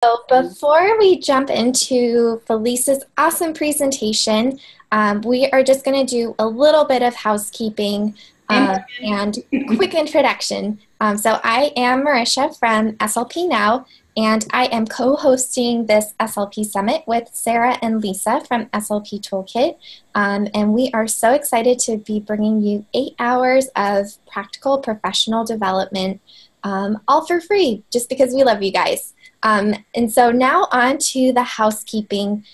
So before we jump into Felice's awesome presentation, we are just going to do a little bit of housekeeping and quick introduction. So I am Marisha from SLP Now, and I am co-hosting this SLP Summit with Sarah and Lisa from SLP Toolkit. And we are so excited to be bringing you 8 hours of practical professional development, all for free, just because we love you guys. And so now on to the housekeeping.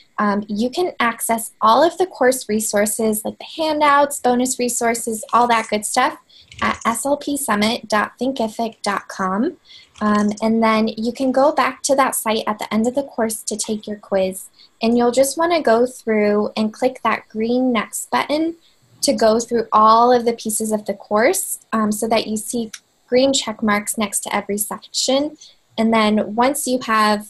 You can access all of the course resources like the handouts, bonus resources, all that good stuff at slpsummit.thinkific.com. And then you can go back to that site at the end of the course to take your quiz. And you'll just want to go through and click that green next button to go through all of the pieces of the course so that you see green check marks next to every section. And then once you're at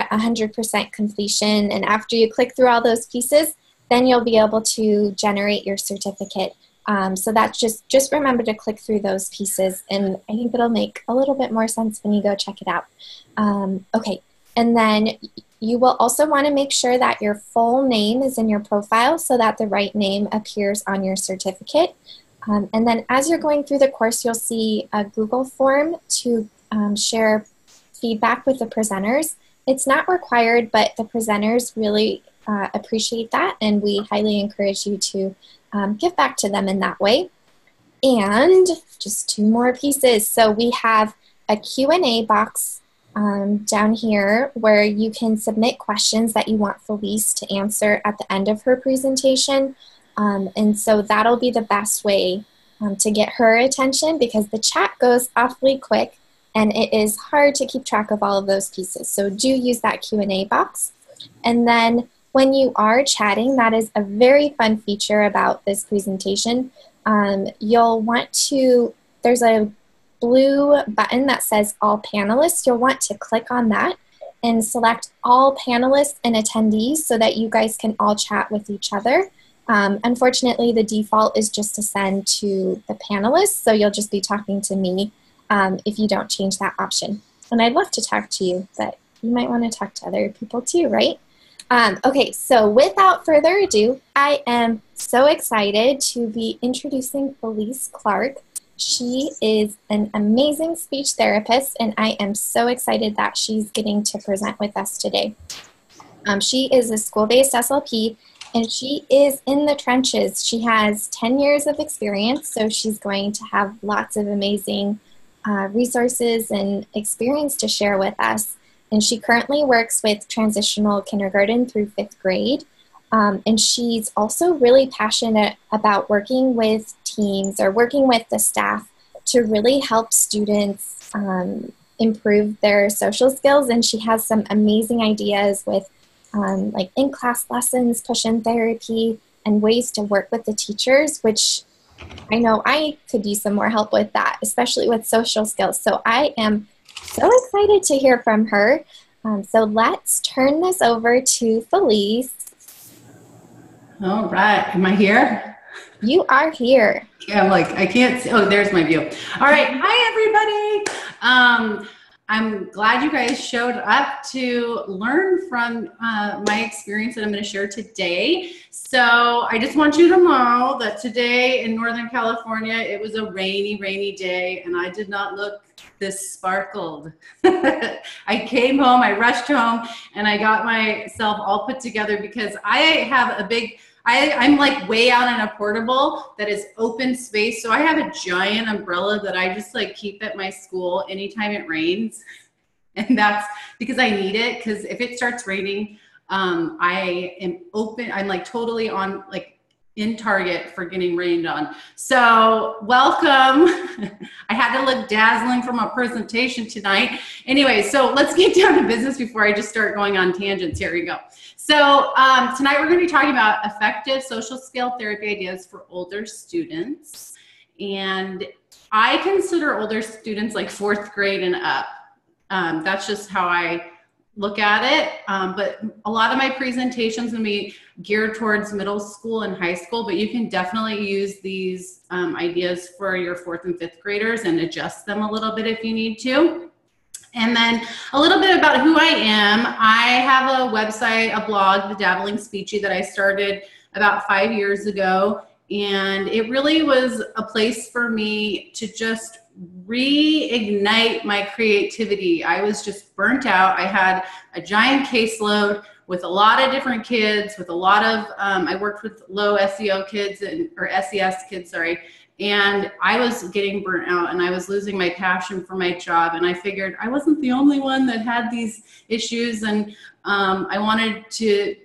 100% completion and after you click through all those pieces, then you'll be able to generate your certificate. So that's just remember to click through those pieces, and I think it'll make a little bit more sense when you go check it out. Okay, and then you will also want to make sure that your full name is in your profile so that the right name appears on your certificate. And then as you're going through the course, you'll see a Google form to share feedback with the presenters. It's not required, but the presenters really appreciate that, and we highly encourage you to give back to them in that way. And just 2 more pieces. So we have a Q&A box down here where you can submit questions that you want Felice to answer at the end of her presentation. And so that'll be the best way to get her attention, because the chat goes awfully quick and it is hard to keep track of all of those pieces. So do use that Q&A box. And then when you are chatting, that is a very fun feature about this presentation. You'll want to, there's a blue button that says all panelists. You'll want to click on that and select all panelists and attendees so that you guys can all chat with each other. Unfortunately, the default is just to send to the panelists, so you'll just be talking to me if you don't change that option. And I'd love to talk to you, but you might want to talk to other people too, right? Okay, so without further ado, I am so excited to be introducing Felice Clark. She is an amazing speech therapist, and I am so excited that she's getting to present with us today. She is a school-based SLP, and she is in the trenches. She has 10 years of experience, so she's going to have lots of amazing resources and experience to share with us. And she currently works with transitional kindergarten through 5th grade. And she's also really passionate about working with teams or working with the staff to really help students improve their social skills. And she has some amazing ideas with like in-class lessons, push-in therapy, and ways to work with the teachers, which I know I could use some more help with that, especially with social skills. So I am so excited to hear from her. So let's turn this over to Felice. All right, am I here? You are here. Yeah, I'm like, I can't see. Oh, there's my view. All right, hi everybody. I'm glad you guys showed up to learn from my experience that I'm going to share today. So I just want you to know that today in Northern California, it was a rainy, rainy day, and I did not look this sparkled. I came home, I rushed home, and I got myself all put together because I have a big, I'm like way out in a portable that is open space. So I have a giant umbrella that I just like keep at my school anytime it rains. And that's because I need it, because if it starts raining, I am open. I'm like totally on, like in target for getting rained on. So welcome. I had to look dazzling for my presentation tonight. Anyway, so let's get down to business before I just start going on tangents. Here we go. So tonight we're going to be talking about effective social skill therapy ideas for older students. And I consider older students like 4th grade and up. That's just how I look at it. But a lot of my presentations going to be geared towards middle school and high school, but you can definitely use these ideas for your 4th and 5th graders and adjust them a little bit if you need to. And then a little bit about who I am. I have a website, a blog, The Dabbling Speechy, that I started about 5 years ago. And it really was a place for me to just reignite my creativity. I was just burnt out. I had a giant caseload with a lot of different kids, with a lot of, I worked with low SEO kids, or SES kids, sorry. And I was getting burnt out and I was losing my passion for my job. And I figured I wasn't the only one that had these issues. And I wanted to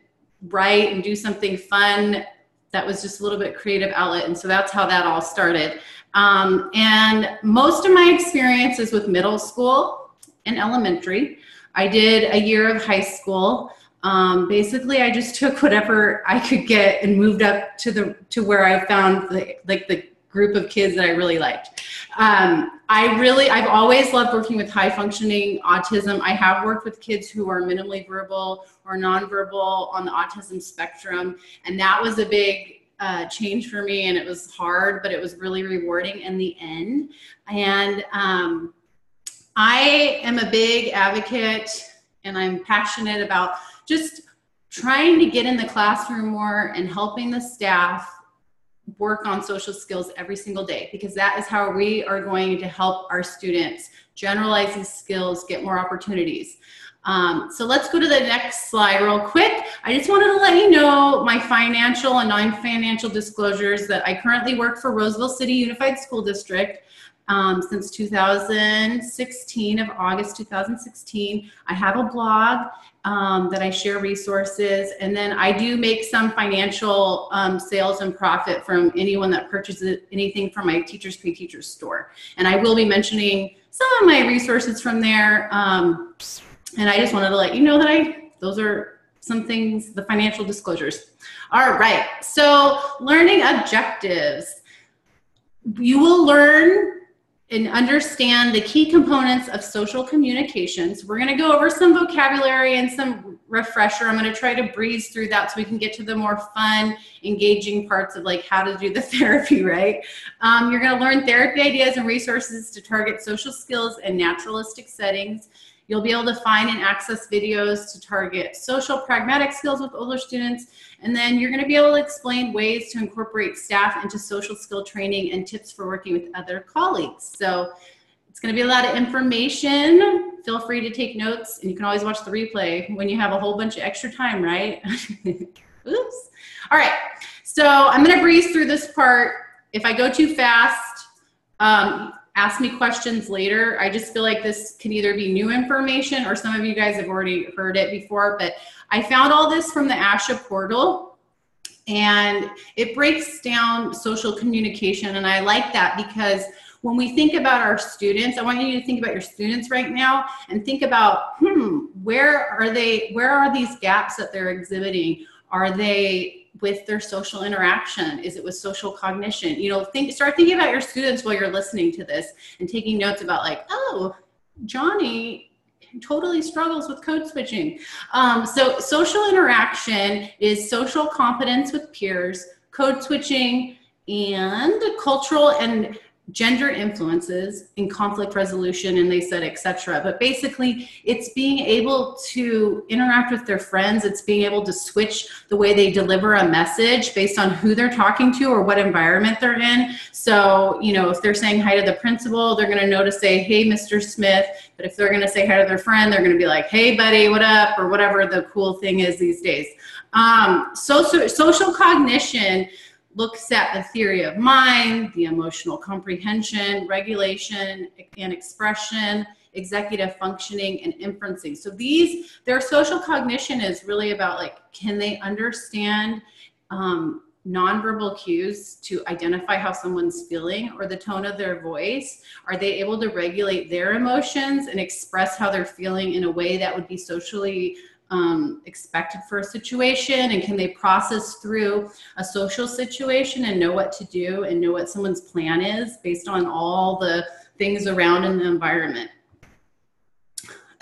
write and do something fun that was just a little bit creative outlet. And so that's how that all started. And most of my experience is with middle school and elementary. I did a year of high school. Basically, I just took whatever I could get and moved up to where I found the group of kids that I really liked. I've always loved working with high functioning autism. I have worked with kids who are minimally verbal or nonverbal on the autism spectrum. And that was a big change for me. And it was hard, but it was really rewarding in the end. And I am a big advocate and I'm passionate about just trying to get in the classroom more and helping the staff work on social skills every single day, because that is how we are going to help our students generalize these skills, get more opportunities. So let's go to the next slide real quick. I just wanted to let you know my financial and non-financial disclosures that I currently work for Roseville City Unified School District since 2016, of August 2016. I have a blog that I share resources, and then I do make some financial sales and profit from anyone that purchases anything from my Teachers Pay Teachers store. And I will be mentioning some of my resources from there. And I just wanted to let you know that those are some things, the financial disclosures. All right, so learning objectives. You will learn and understand the key components of social communications. We're gonna go over some vocabulary and some refresher. I'm gonna try to breeze through that so we can get to the more fun, engaging parts of like how to do the therapy, right? You're gonna learn therapy ideas and resources to target social skills in naturalistic settings. You'll be able to find and access videos to target social pragmatic skills with older students. And then you're gonna be able to explain ways to incorporate staff into social skill training and tips for working with other colleagues. So it's gonna be a lot of information. Feel free to take notes, and you can always watch the replay when you have a whole bunch of extra time, right? Oops. All right, so I'm gonna breeze through this part. If I go too fast, ask me questions later. I just feel like this can either be new information or some of you guys have already heard it before, but I found all this from the ASHA portal, and it breaks down social communication. And I like that because when we think about our students, I want you to think about your students right now and think about, where are these gaps that they're exhibiting? Are they with their social interaction? Is it with social cognition? You know, start thinking about your students while you're listening to this and taking notes about like, oh, Johnny totally struggles with code switching. So social interaction is social competence with peers, code switching, and cultural and gender influences in conflict resolution, and they said etc. But basically it's being able to interact with their friends. It's being able to switch the way they deliver a message based on who they're talking to or what environment they're in. So, you know, if they're saying hi to the principal, they're going to know to say, hey, Mr. Smith. But if they're going to say hi to their friend, they're going to be like, hey, buddy, what up? Or whatever the cool thing is these days. Social cognition looks at the theory of mind, the emotional comprehension, regulation and expression, executive functioning, and inferencing. So their social cognition is really about like, can they understand nonverbal cues to identify how someone's feeling or the tone of their voice? Are they able to regulate their emotions and express how they're feeling in a way that would be socially expected for a situation? And can they process through a social situation and know what to do and know what someone's plan is based on all the things around in the environment?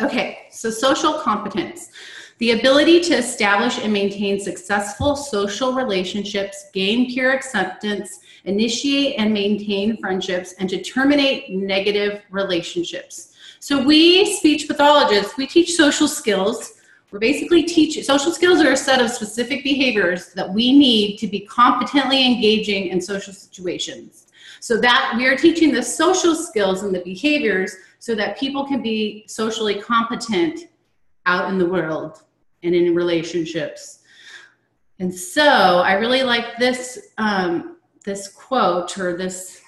Okay, so social competence. The ability to establish and maintain successful social relationships, gain peer acceptance, initiate and maintain friendships, and to terminate negative relationships. So we, speech pathologists, we teach social skills. We're basically teaching, social skills are a set of specific behaviors that we need to be competently engaging in social situations. So that we are teaching the social skills and the behaviors so that people can be socially competent out in the world and in relationships. And so I really like this, this quote or this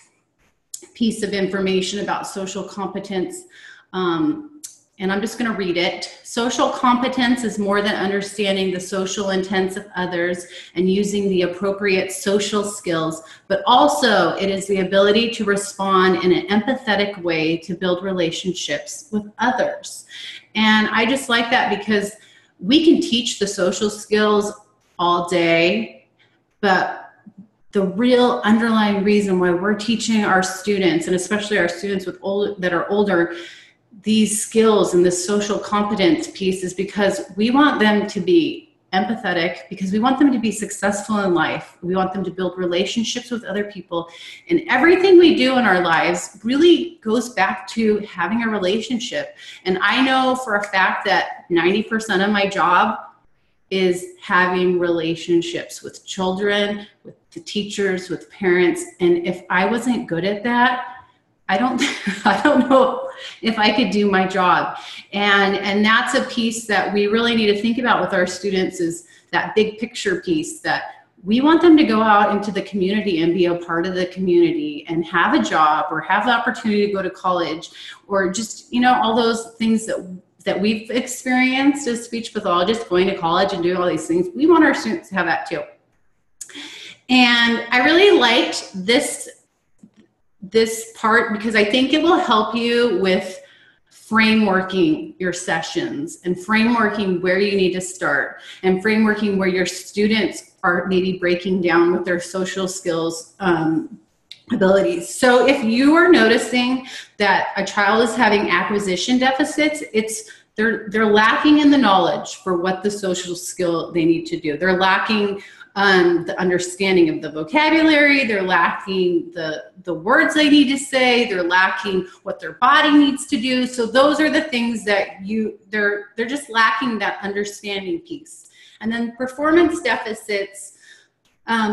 piece of information about social competence. And I'm just going to read it. Social competence is more than understanding the social intents of others and using the appropriate social skills, but also it is the ability to respond in an empathetic way to build relationships with others. And I just like that because we can teach the social skills all day, but the real underlying reason why we're teaching our students, and especially our students with that are older, these skills and this social competence piece is because we want them to be empathetic, because we want them to be successful in life. We want them to build relationships with other people. And everything we do in our lives really goes back to having a relationship. And I know for a fact that 90% of my job is having relationships with children, with the teachers, with parents. And if I wasn't good at that, I don't know if I could do my job. And that's a piece that we really need to think about with our students, is that big picture piece, that we want them to go out into the community and be a part of the community and have a job or have the opportunity to go to college, or just, you know, all those things that we've experienced as speech pathologists, going to college and doing all these things. We want our students to have that too. And I really liked this part because I think it will help you with frameworking your sessions and frameworking where you need to start and frameworking where your students are maybe breaking down with their social skills abilities. So if you are noticing that a child is having acquisition deficits, they're lacking in the knowledge for what the social skill they need to do. They're lacking the understanding of the vocabulary, they're lacking the words they need to say, they're lacking what their body needs to do. So those are the things that they're just lacking that understanding piece. And then performance deficits,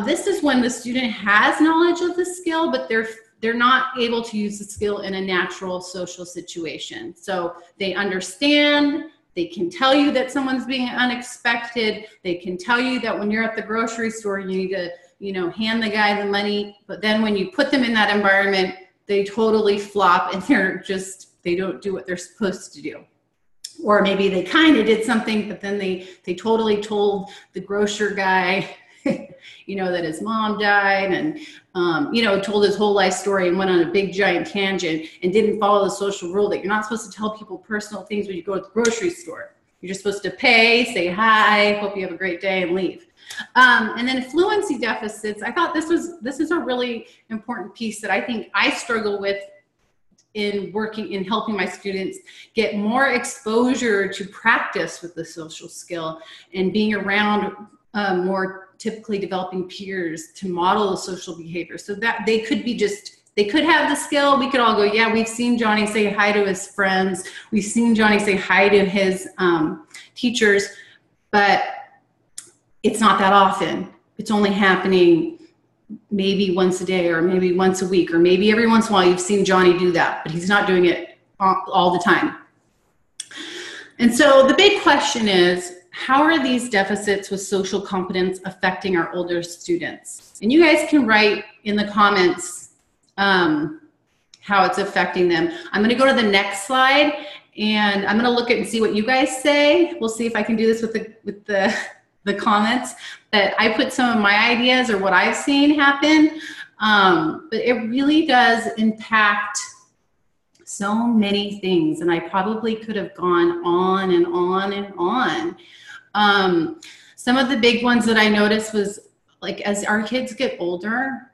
this is when the student has knowledge of the skill, but they're not able to use the skill in a natural social situation. So they understand, they can tell you that someone's being unexpected. They can tell you that when you're at the grocery store, you need to, you know, hand the guy the money. But then when you put them in that environment, they totally flop and they don't do what they're supposed to do. Or maybe they kind of did something, but then they totally told the grocer guy, you know, that his mom died and, you know, told his whole life story and went on a big giant tangent and didn't follow the social rule that you're not supposed to tell people personal things when you go to the grocery store. You're just supposed to pay, say hi, hope you have a great day, and leave. And then fluency deficits, I thought this is a really important piece that I think I struggle with in helping my students get more exposure to practice with the social skill and being around more typically developing peers to model the social behavior, so that they could have the skill. We could all go, yeah, we've seen Johnny say hi to his friends. We've seen Johnny say hi to his teachers, but it's not that often. It's only happening maybe once a day or maybe once a week, or maybe every once in a while you've seen Johnny do that, but he's not doing it all the time. And so the big question is, how are these deficits with social competence affecting our older students? And you guys can write in the comments how it's affecting them. I'm going to go to the next slide, and I'm going to look at and see what you guys say. We'll see if I can do this with the comments. But I put some of my ideas or what I've seen happen. But it really does impact so many things, and I probably could have gone on and on and on. Some of the big ones that I noticed was, like, as our kids get older,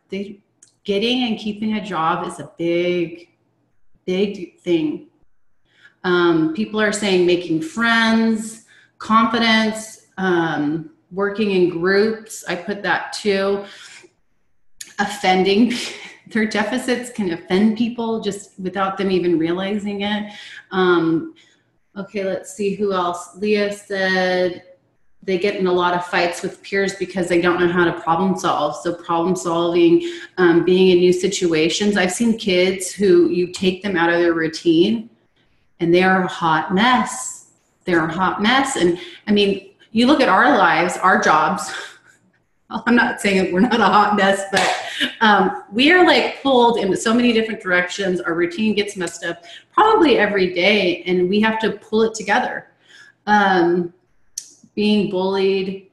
getting and keeping a job is a big thing. People are saying making friends, confidence, working in groups. I put that too. Offending their deficits can offend people just without them even realizing it. Okay, let's see who else. Leah said they get in a lot of fights with peers because they don't know how to problem solve. So problem solving, being in new situations. I've seen kids who you take them out of their routine and they're a hot mess. They're a hot mess. And I mean, you look at our lives, our jobs. I'm not saying we're not a hot mess, but we are like pulled in so many different directions. Our routine gets messed up probably every day, and we have to pull it together. Being bullied,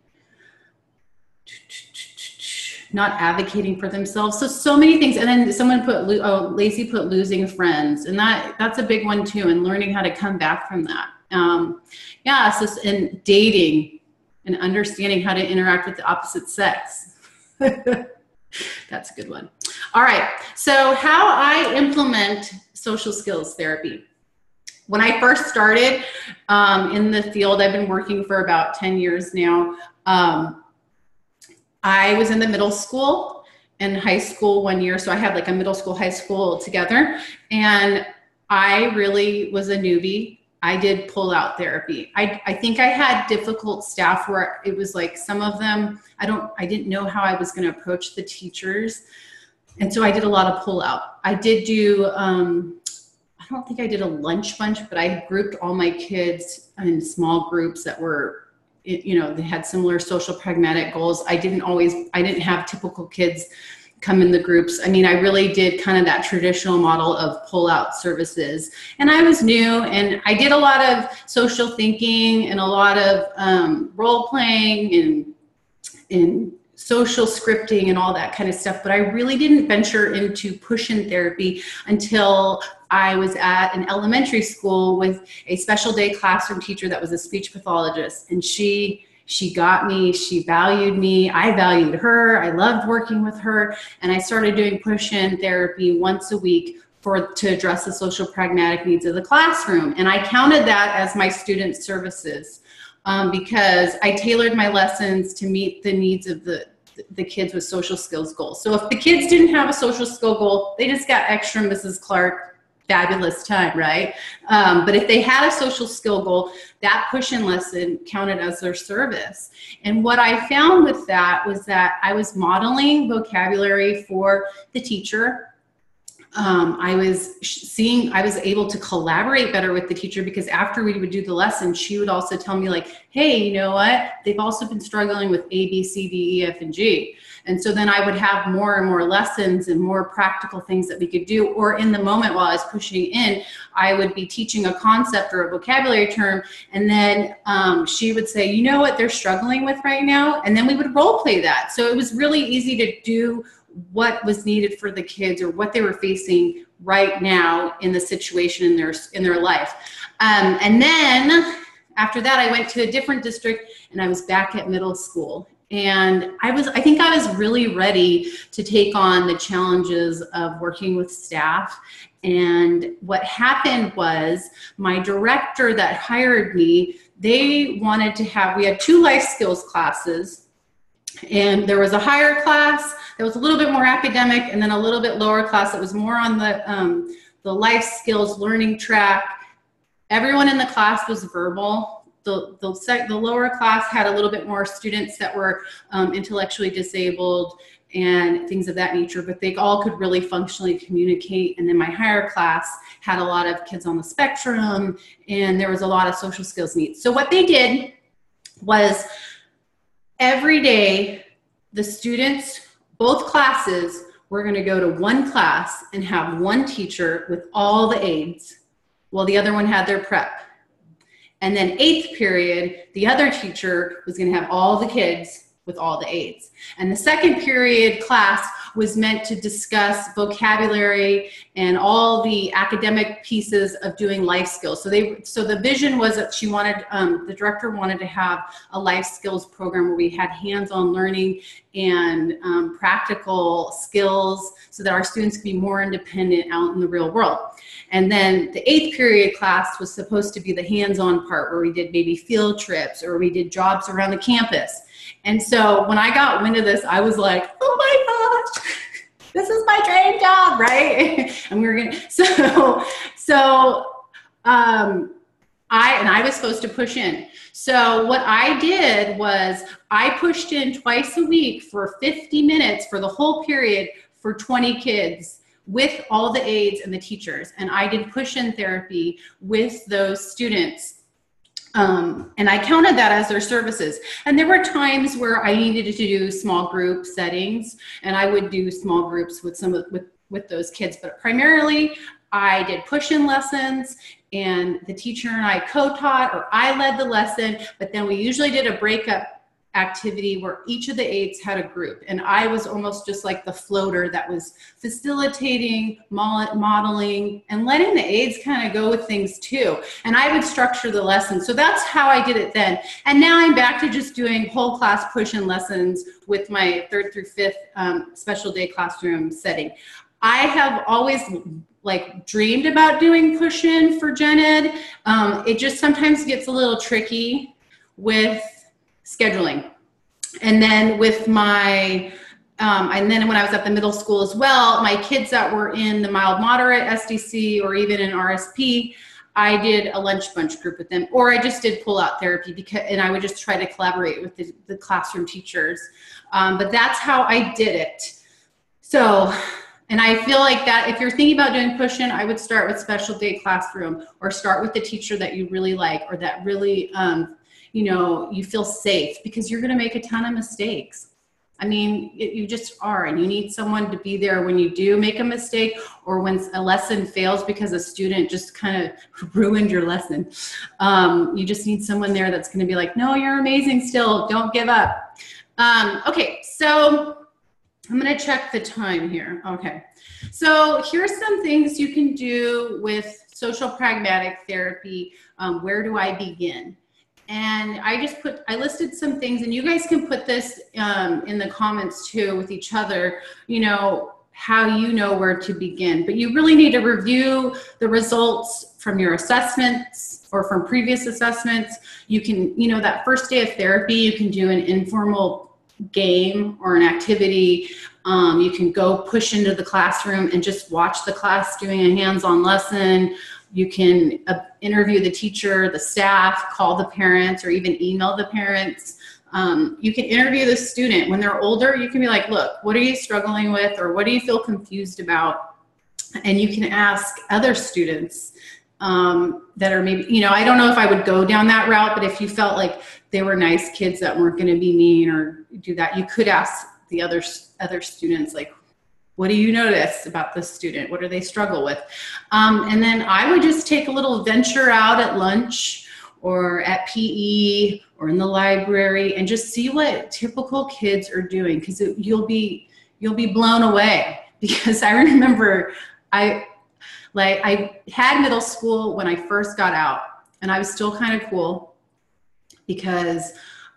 not advocating for themselves. So many things. And then someone put, Lacey put losing friends, and that's a big one too, and learning how to come back from that. Yeah, so and dating and understanding how to interact with the opposite sex. That's a good one. All right, so how I implement social skills therapy. When I first started in the field, I've been working for about 10 years now. I was in the middle school and high school one year. So I had like a middle school, high school together. And I really was a newbie. I did pull out therapy. I think I had difficult staff where it was like some of them, I didn't know how I was going to approach the teachers. And so I did a lot of pull out. I did do, I don't think I did a lunch bunch, but I grouped all my kids in small groups that were, you know, they had similar social pragmatic goals. I didn't have typical kids come in the groups. I mean, I really did kind of that traditional model of pull out services. And I was new, and I did a lot of social thinking and a lot of role playing and social scripting and all that kind of stuff. But I really didn't venture into push-in therapy until I was at an elementary school with a special day classroom teacher that was a speech pathologist. And she got me, she valued me, I valued her, I loved working with her, and I started doing push-in therapy once a week to address the social pragmatic needs of the classroom. And I counted that as my student services because I tailored my lessons to meet the needs of the kids with social skills goals. So if the kids didn't have a social skill goal, they just got extra Mrs. Clark fabulous time, right? But if they had a social skill goal, that push-in lesson counted as their service. And what I found with that was that I was modeling vocabulary for the teacher. I was able to collaborate better with the teacher because after we would do the lesson, she would also tell me like, hey, you know what? They've also been struggling with A, B, C, D, E, F, and G. And so then I would have more and more lessons and more practical things that we could do. Or in the moment while I was pushing in, I would be teaching a concept or a vocabulary term. And then she would say, you know what they're struggling with right now? And then we would role play that. So it was really easy to do what was needed for the kids or what they were facing right now in the situation in their life. And then after that, I went to a different district and I was back at middle school. And I think I was really ready to take on the challenges of working with staff. And what happened was my director that hired me, we had 2 life skills classes. And there was a higher class that was a little bit more academic, and then a little bit lower class that was more on the life skills learning track. Everyone in the class was verbal. The lower class had a little bit more students that were intellectually disabled and things of that nature, but they all could really functionally communicate. And then my higher class had a lot of kids on the spectrum, and there was a lot of social skills needs. So what they did was every day, the students, both classes, were going to go to one class and have one teacher with all the aides, while the other one had their prep. And then 8th period, the other teacher was going to have all the kids with all the aides. And the 2nd period class was meant to discuss vocabulary and all the academic pieces of doing life skills. So the vision was that the director wanted to have a life skills program where we had hands-on learning and practical skills so that our students could be more independent out in the real world. And then the 8th period class was supposed to be the hands-on part where we did maybe field trips or we did jobs around the campus. And so when I got wind of this, I was like, oh my gosh, this is my dream job, right? And we were gonna, I was supposed to push in. So what I did was I pushed in twice a week for 50 minutes for the whole period for 20 kids with all the aides and the teachers. And I did push-in therapy with those students. And I counted that as their services. And there were times where I needed to do small group settings, and I would do small groups with with those kids. But primarily, I did push-in lessons, and the teacher and I co-taught, or I led the lesson. But then we usually did a breakup activity where each of the aides had a group, and I was almost just like the floater that was facilitating, modeling, and letting the aides kind of go with things too. And I would structure the lesson. So that's how I did it then. And now I'm back to just doing whole class push-in lessons with my 3rd through 5th special day classroom setting. I have always like dreamed about doing push-in for gen ed. It just sometimes gets a little tricky with scheduling. And then with my, and then when I was at the middle school as well, my kids that were in the mild moderate SDC or even in RSP, I did a lunch bunch group with them, or I just did pull out therapy and I would just try to collaborate with the classroom teachers. But that's how I did it. So, and I feel like that if you're thinking about doing push-in, I would start with special day classroom, or start with the teacher that you really like, or that really, you know, you feel safe, because you're going to make a ton of mistakes. I mean, you just are, and you need someone to be there when you do make a mistake, or when a lesson fails because a student just kind of ruined your lesson. You just need someone there that's going to be like, no, you're amazing still, don't give up. Okay, so I'm going to check the time here. Okay, so here's some things you can do with social pragmatic therapy. Where do I begin? And I listed some things, and you guys can put this in the comments too with each other, you know, how you know where to begin. But you really need to review the results from your assessments or from previous assessments. You can, you know, that first day of therapy, you can do an informal game or an activity. You can go push into the classroom and just watch the class doing a hands-on lesson. You can interview the teacher, the staff, call the parents, or even email the parents. You can interview the student. When they're older, you can be like, look, what are you struggling with, or what do you feel confused about? And you can ask other students that are maybe, you know, I don't know if I would go down that route, but if you felt like they were nice kids that weren't going to be mean or do that, you could ask the other students, like, what do you notice about this student? What do they struggle with? And then I would just take a little venture out at lunch or at PE or in the library and just see what typical kids are doing, because you'll be blown away. Because I remember I had middle school when I first got out, and I was still kind of cool because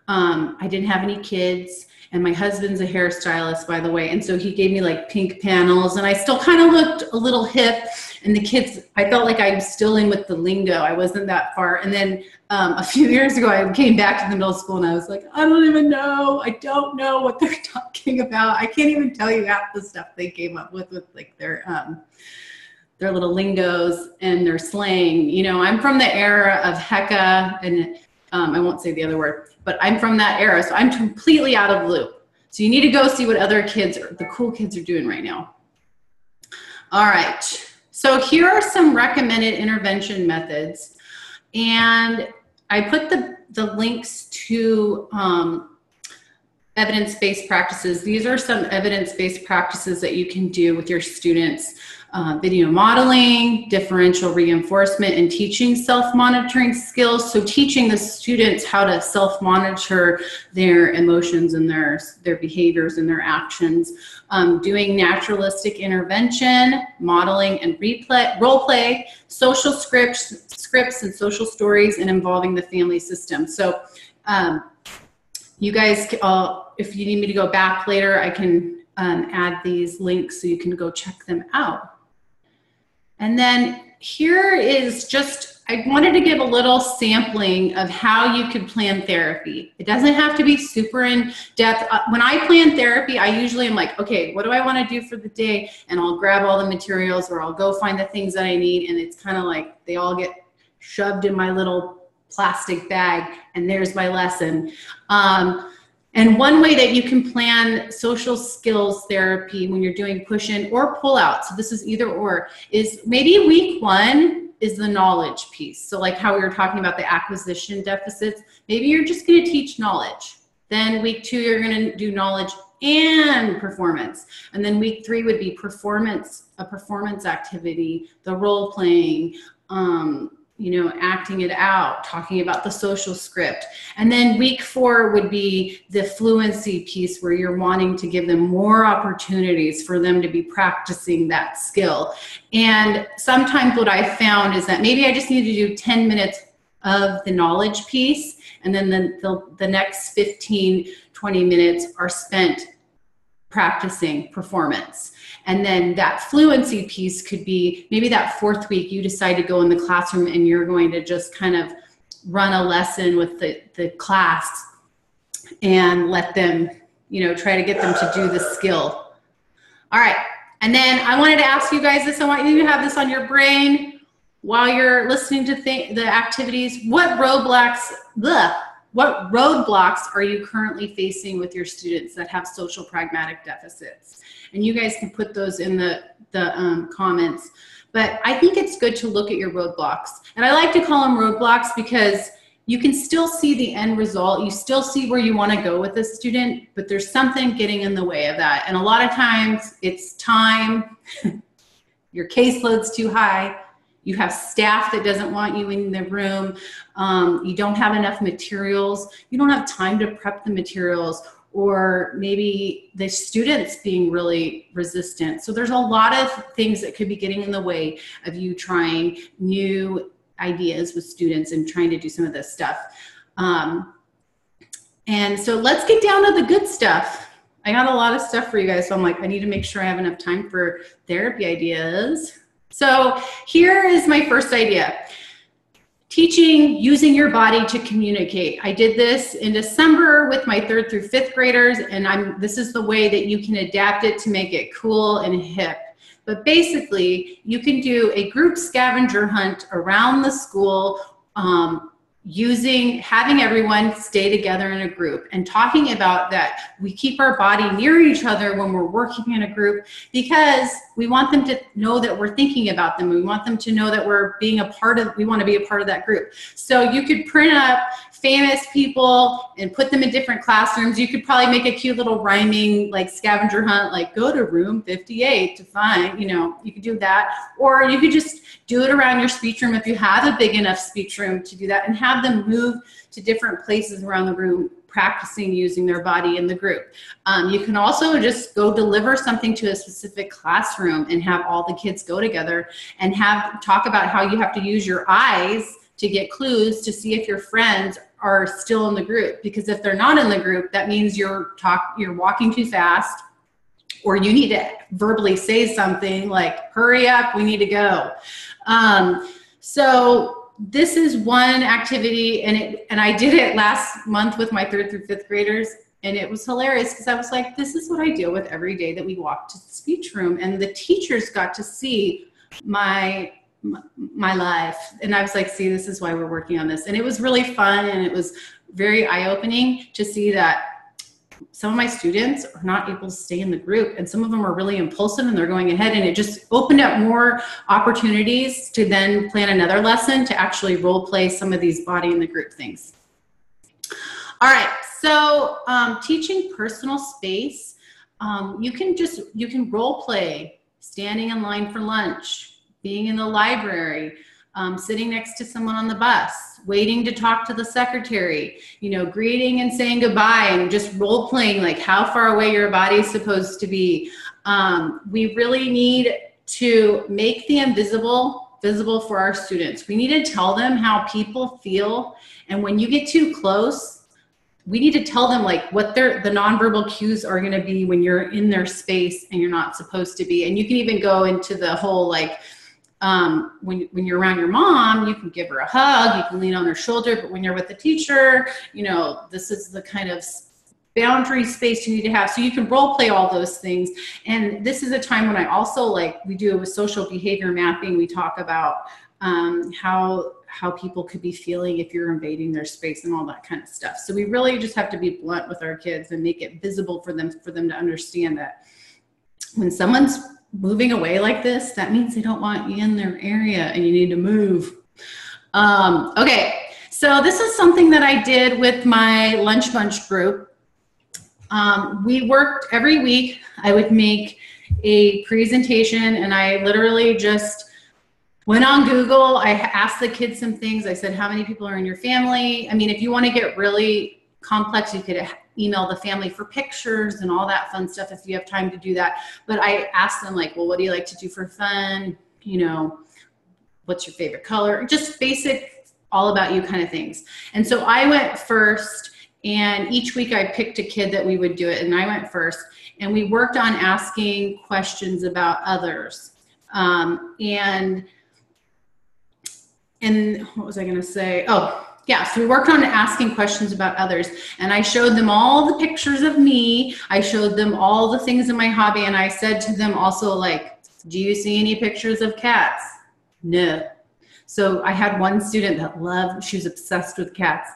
I didn't have any kids. And my husband's a hairstylist, by the way. And so he gave me like pink panels, and I still kind of looked a little hip. And the kids, I felt like I was still in with the lingo. I wasn't that far. And then a few years ago, I came back to the middle school, and I was like, I don't even know. I don't know what they're talking about. I can't even tell you half the stuff they came up with like their little lingos and their slang. You know, I'm from the era of hecka, and I won't say the other word, but I'm from that era, so I'm completely out of the loop. So you need to go see what other kids, the cool kids, are doing right now. All right, so here are some recommended intervention methods, and I put the links to evidence-based practices. These are some evidence-based practices that you can do with your students. Video modeling, differential reinforcement, and teaching self-monitoring skills. So teaching the students how to self-monitor their emotions and their behaviors and their actions. Doing naturalistic intervention, modeling and role play, social scripts and social stories, and involving the family system. So you guys, if you need me to go back later, I can add these links so you can go check them out. And then here is just, I wanted to give a little sampling of how you could plan therapy. It doesn't have to be super in depth. When I plan therapy, I usually am like, okay, what do I want to do for the day? And I'll grab all the materials, or I'll go find the things that I need. And it's kind of like they all get shoved in my little plastic bag, and there's my lesson. And one way that you can plan social skills therapy when you're doing push-in or pull-out, so this is either or, is maybe week 1 is the knowledge piece. So like how we were talking about the acquisition deficits, maybe you're just going to teach knowledge. Then week 2, you're going to do knowledge and performance. And then week 3 would be performance, a performance activity, the role playing, you know, acting it out, talking about the social script. And then week 4 would be the fluency piece, where you're wanting to give them more opportunities for them to be practicing that skill. And sometimes what I found is that maybe I just need to do 10 minutes of the knowledge piece, and then the next 15, 20 minutes are spent practicing performance. And then that fluency piece could be maybe that 4th week you decide to go in the classroom and you're going to just kind of run a lesson with the class and let them, you know, try to get them to do the skill. All right. And then I wanted to ask you guys this. I want you to have this on your brain while you're listening to the activities. What roadblocks are you currently facing with your students that have social pragmatic deficits? And you guys can put those in the comments. But I think it's good to look at your roadblocks. And I like to call them roadblocks because you can still see the end result. You still see where you want to go with the student, but there's something getting in the way of that. And a lot of times it's time, your caseload's too high, you have staff that doesn't want you in the room, you don't have enough materials, you don't have time to prep the materials, or maybe the students being really resistant. So there's a lot of things that could be getting in the way of you trying new ideas with students and trying to do some of this stuff. And so let's get down to the good stuff. I got a lot of stuff for you guys, so I'm like, I need to make sure I have enough time for therapy ideas. So here is my first idea. Teaching using your body to communicate. I did this in December with my 3rd through 5th graders, and this is the way that you can adapt it to make it cool and hip. But basically, you can do a group scavenger hunt around the school, having everyone stay together in a group and talking about that we keep our body near each other when we're working in a group, because we want them to know that we're thinking about them. We want them to know that we want to be a part of that group. So you could print up famous people and put them in different classrooms. You could probably make a cute little rhyming like scavenger hunt, like go to room 58 to find, you know, you could do that. Or you could just do it around your speech room if you have a big enough speech room to do that, and have them move to different places around the room, practicing using their body in the group. You can also just go deliver something to a specific classroom and have all the kids go together and talk about how you have to use your eyes to get clues to see if your friends are still in the group. Because if they're not in the group, that means you're walking too fast, or you need to verbally say something like, hurry up, we need to go. So this is one activity, and I did it last month with my 3rd through 5th graders, and it was hilarious because I was like, this is what I deal with every day that we walk to the speech room. And the teachers got to see my life, and I was like, see, this is why we're working on this. And it was really fun, and it was very eye-opening to see that some of my students are not able to stay in the group, and some of them are really impulsive and they're going ahead, and it just opened up more opportunities to then plan another lesson to actually role play some of these body in the group things. All right, so teaching personal space, you can role play standing in line for lunch, being in the library, sitting next to someone on the bus, waiting to talk to the secretary, you know, greeting and saying goodbye, and just role playing like how far away your body is supposed to be. We really need to make the invisible visible for our students. We need to tell them how people feel, and when you get too close, we need to tell them like what the nonverbal cues are going to be when you're in their space and you're not supposed to be. And you can even go into the whole like when you're around your mom, you can give her a hug, you can lean on her shoulder, but when you're with the teacher, you know, this is the kind of boundary space you need to have. So you can role play all those things. And this is a time when I also, like, we do with social behavior mapping, we talk about how people could be feeling if you're invading their space and all that kind of stuff. So we really just have to be blunt with our kids and make it visible for them to understand that when someone's moving away like this, that means they don't want you in their area and you need to move. Okay, so this is something that I did with my lunch bunch group. We worked every week. I would make a presentation, and I literally just went on Google. I asked the kids some things. I said, how many people are in your family? I mean, if you want to get really complex, you could email the family for pictures and all that fun stuff if you have time to do that. But I asked them, like, well, what do you like to do for fun? You know, what's your favorite color? Just basic, all about you kind of things. And so I went first, and each week I picked a kid that we would do it, and I went first. And we worked on asking questions about others. And what was I going to say? Oh, yeah, so we worked on asking questions about others, and I showed them all the pictures of me. I showed them all the things in my hobby, and I said to them also, like, do you see any pictures of cats? No. So I had one student that loved, she was obsessed with cats.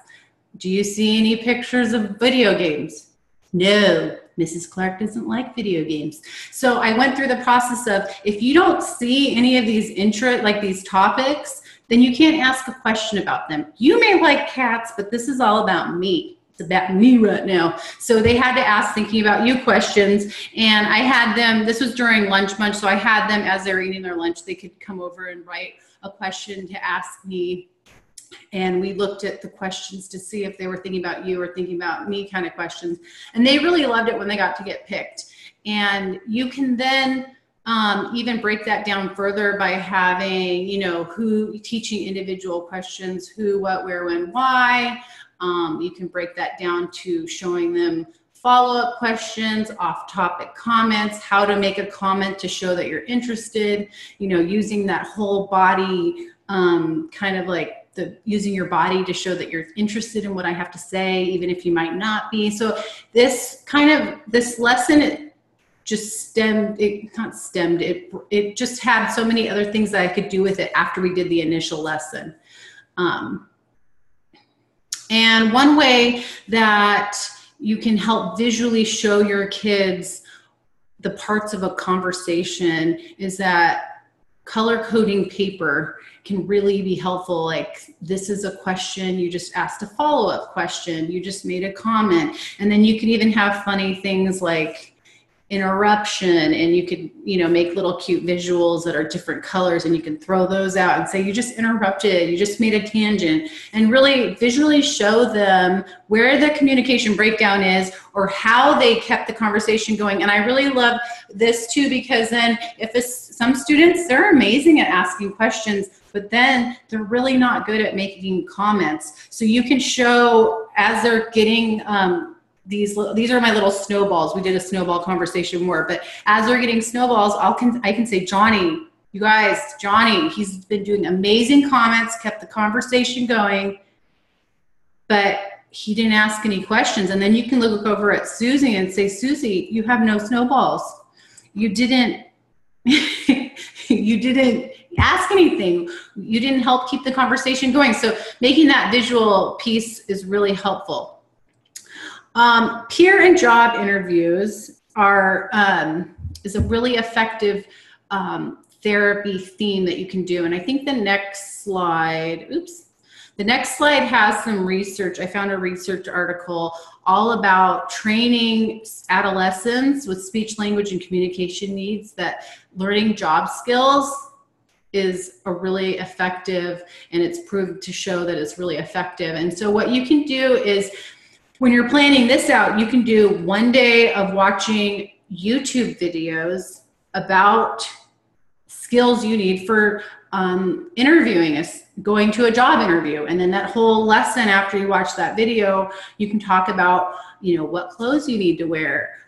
Do you see any pictures of video games? No. Mrs. Clark doesn't like video games. So I went through the process of, if you don't see any of these these topics, then you can't ask a question about them. You may like cats, but this is all about me. It's about me right now. So they had to ask thinking about you questions. And I had them, this was during lunch bunch, so I had them, as they were eating their lunch, they could come over and write a question to ask me. And we looked at the questions to see if they were thinking about you or thinking about me kind of questions. And they really loved it when they got to get picked. And you can then even break that down further by having, you know, teaching individual questions, who, what, where, when, why. You can break that down to showing them follow-up questions, off-topic comments, how to make a comment to show that you're interested, you know, using that whole body, kind of like using your body to show that you're interested in what I have to say, even if you might not be. So this lesson, it just had so many other things that I could do with it after we did the initial lesson. And one way that you can help visually show your kids the parts of a conversation is that color coding paper can really be helpful. Like, this is a question, you just asked a follow-up question, you just made a comment, and then you can even have funny things like interruption, and you could, you know, make little cute visuals that are different colors, and you can throw those out and say, you just interrupted, you just made a tangent, and really visually show them where the communication breakdown is or how they kept the conversation going. And I really love this too, because then some students, they're amazing at asking questions, but then they're really not good at making comments. So you can show, as they're getting, these are my little snowballs. We did a snowball conversation more, but as they're getting snowballs, I can say, Johnny, you guys, Johnny, he's been doing amazing comments, kept the conversation going, but he didn't ask any questions. And then you can look over at Susie and say, Susie, you have no snowballs. You didn't, you didn't ask anything. You didn't help keep the conversation going. So making that visual piece is really helpful. Peer and job interviews is a really effective therapy theme that you can do. And I think the next slide has some research. I found a research article all about training adolescents with speech, language, and communication needs, that learning job skills is a really effective, and it's proved to show that it's really effective. And so what you can do is, when you're planning this out, you can do one day of watching YouTube videos about skills you need for interviewing, going to a job interview. And then that whole lesson, after you watch that video, you can talk about, you know, what clothes you need to wear,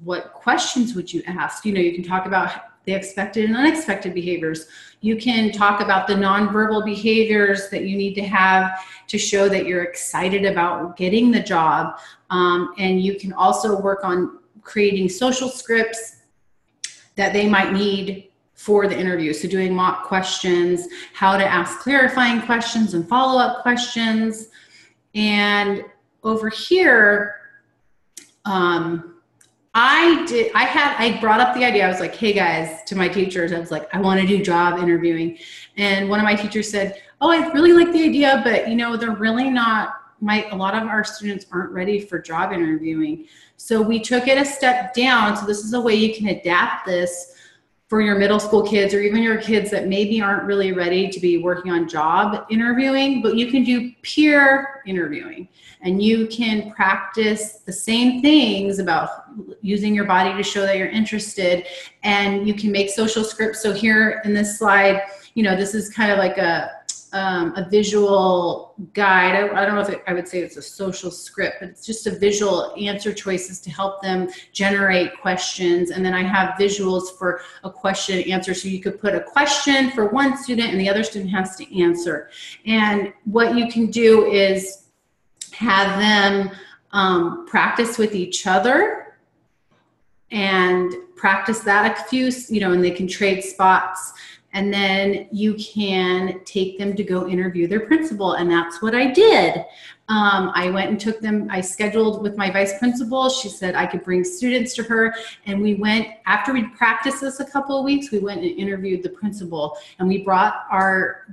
what questions would you ask. You know, you can talk about the expected and unexpected behaviors. You can talk about the nonverbal behaviors that you need to have to show that you're excited about getting the job. And you can also work on creating social scripts that they might need for the interview. So doing mock questions, how to ask clarifying questions and follow-up questions. And over here, I brought up the idea. I was like, hey guys, to my teachers, I was like, I want to do job interviewing. And one of my teachers said, oh, I really like the idea, but you know, they're really not, a lot of our students aren't ready for job interviewing. So we took it a step down. So this is a way you can adapt this for your middle school kids, or even your kids that maybe aren't really ready to be working on job interviewing, but you can do peer interviewing, and you can practice the same things about using your body to show that you're interested, and you can make social scripts. So here in this slide, you know, this is kind of like a visual guide. I don't know if I would say it's a social script, but it's just a visual answer choices to help them generate questions. And then I have visuals for a question and answer. So you could put a question for one student and the other student has to answer. And what you can do is have them practice with each other and practice that a few, you know, and they can trade spots. And then you can take them to go interview their principal. And that's what I did. I went and took them, I scheduled with my vice principal. She said I could bring students to her. And we went, after we practiced this a couple of weeks, we went and interviewed the principal. And we brought our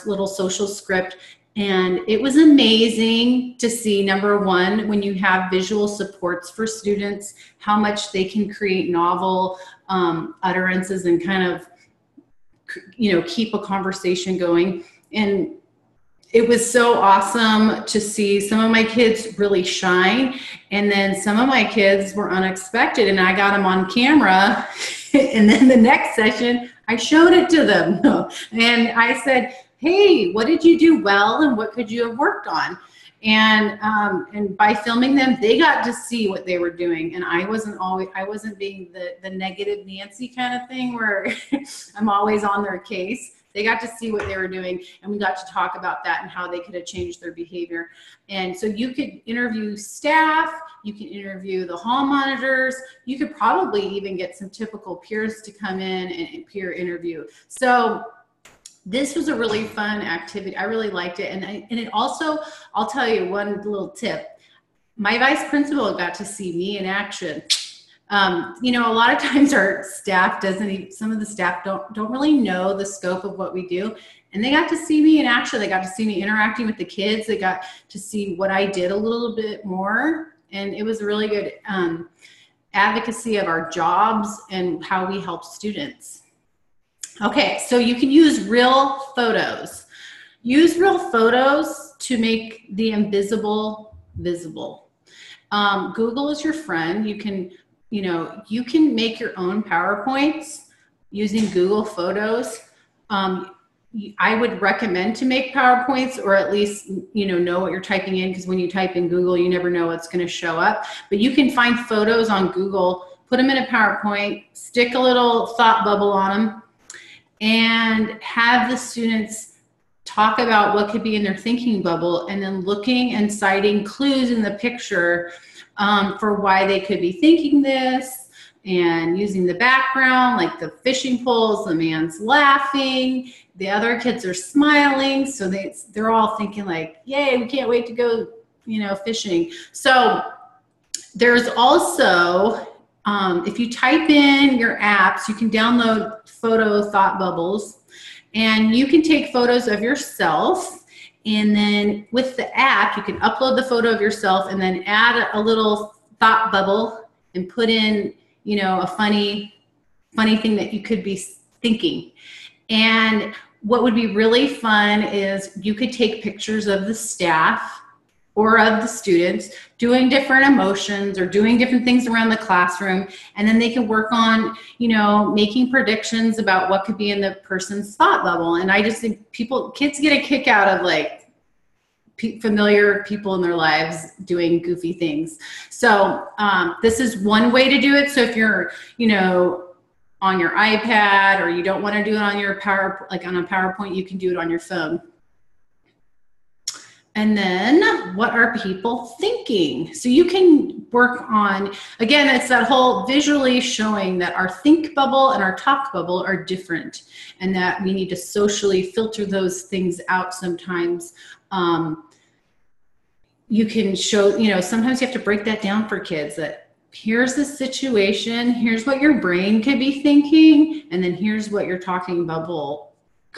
little social script. And it was amazing to see, number one, when you have visual supports for students, how much they can create novel utterances and kind of, you know, keep a conversation going. And it was so awesome to see some of my kids really shine. And then some of my kids were unexpected, and I got them on camera. And then the next session, I showed it to them. And I said, hey, what did you do well? And what could you have worked on? And by filming them, they got to see what they were doing. And I wasn't being the negative Nancy kind of thing where I'm always on their case. They got to see what they were doing, and we got to talk about that and how they could have changed their behavior. And so you could interview staff, you can interview the hall monitors, you could probably even get some typical peers to come in and peer interview. So this was a really fun activity. I really liked it. And it also, I'll tell you one little tip. My vice principal got to see me in action. You know, a lot of times our staff some of the staff don't really know the scope of what we do. And they got to see me in action. They got to see me interacting with the kids. They got to see what I did a little bit more. And it was a really good advocacy of our jobs and how we help students. Okay, so you can use real photos. Use real photos to make the invisible visible. Google is your friend. You can make your own PowerPoints using Google Photos. I would recommend to make PowerPoints, or at least, know what you're typing in, because when you type in Google, you never know what's going to show up. But you can find photos on Google, put them in a PowerPoint, stick a little thought bubble on them, and have the students talk about what could be in their thinking bubble, and then looking and citing clues in the picture for why they could be thinking this, and using the background, like the fishing poles, the man's laughing, the other kids are smiling, so they're all thinking like, yay, we can't wait to go, fishing. So there's also, if you type in your apps, you can download photo thought bubbles, and you can take photos of yourself, and then with the app, you can upload the photo of yourself and then add a little thought bubble and put in, a funny thing that you could be thinking. And what would be really fun is you could take pictures of the staff or of the students doing different emotions or doing different things around the classroom, and then they can work on, making predictions about what could be in the person's thought bubble. And I just think kids get a kick out of like familiar people in their lives doing goofy things. So this is one way to do it. So if you're, on your iPad, or you don't want to do it on your on a PowerPoint, you can do it on your phone. And then what are people thinking? So you can work on, again, it's that whole visually showing that our think bubble and our talk bubble are different, and that we need to socially filter those things out sometimes. You can show, you know, sometimes you have to break that down for kids, that here's the situation, here's what your brain could be thinking, and then here's what your talking bubble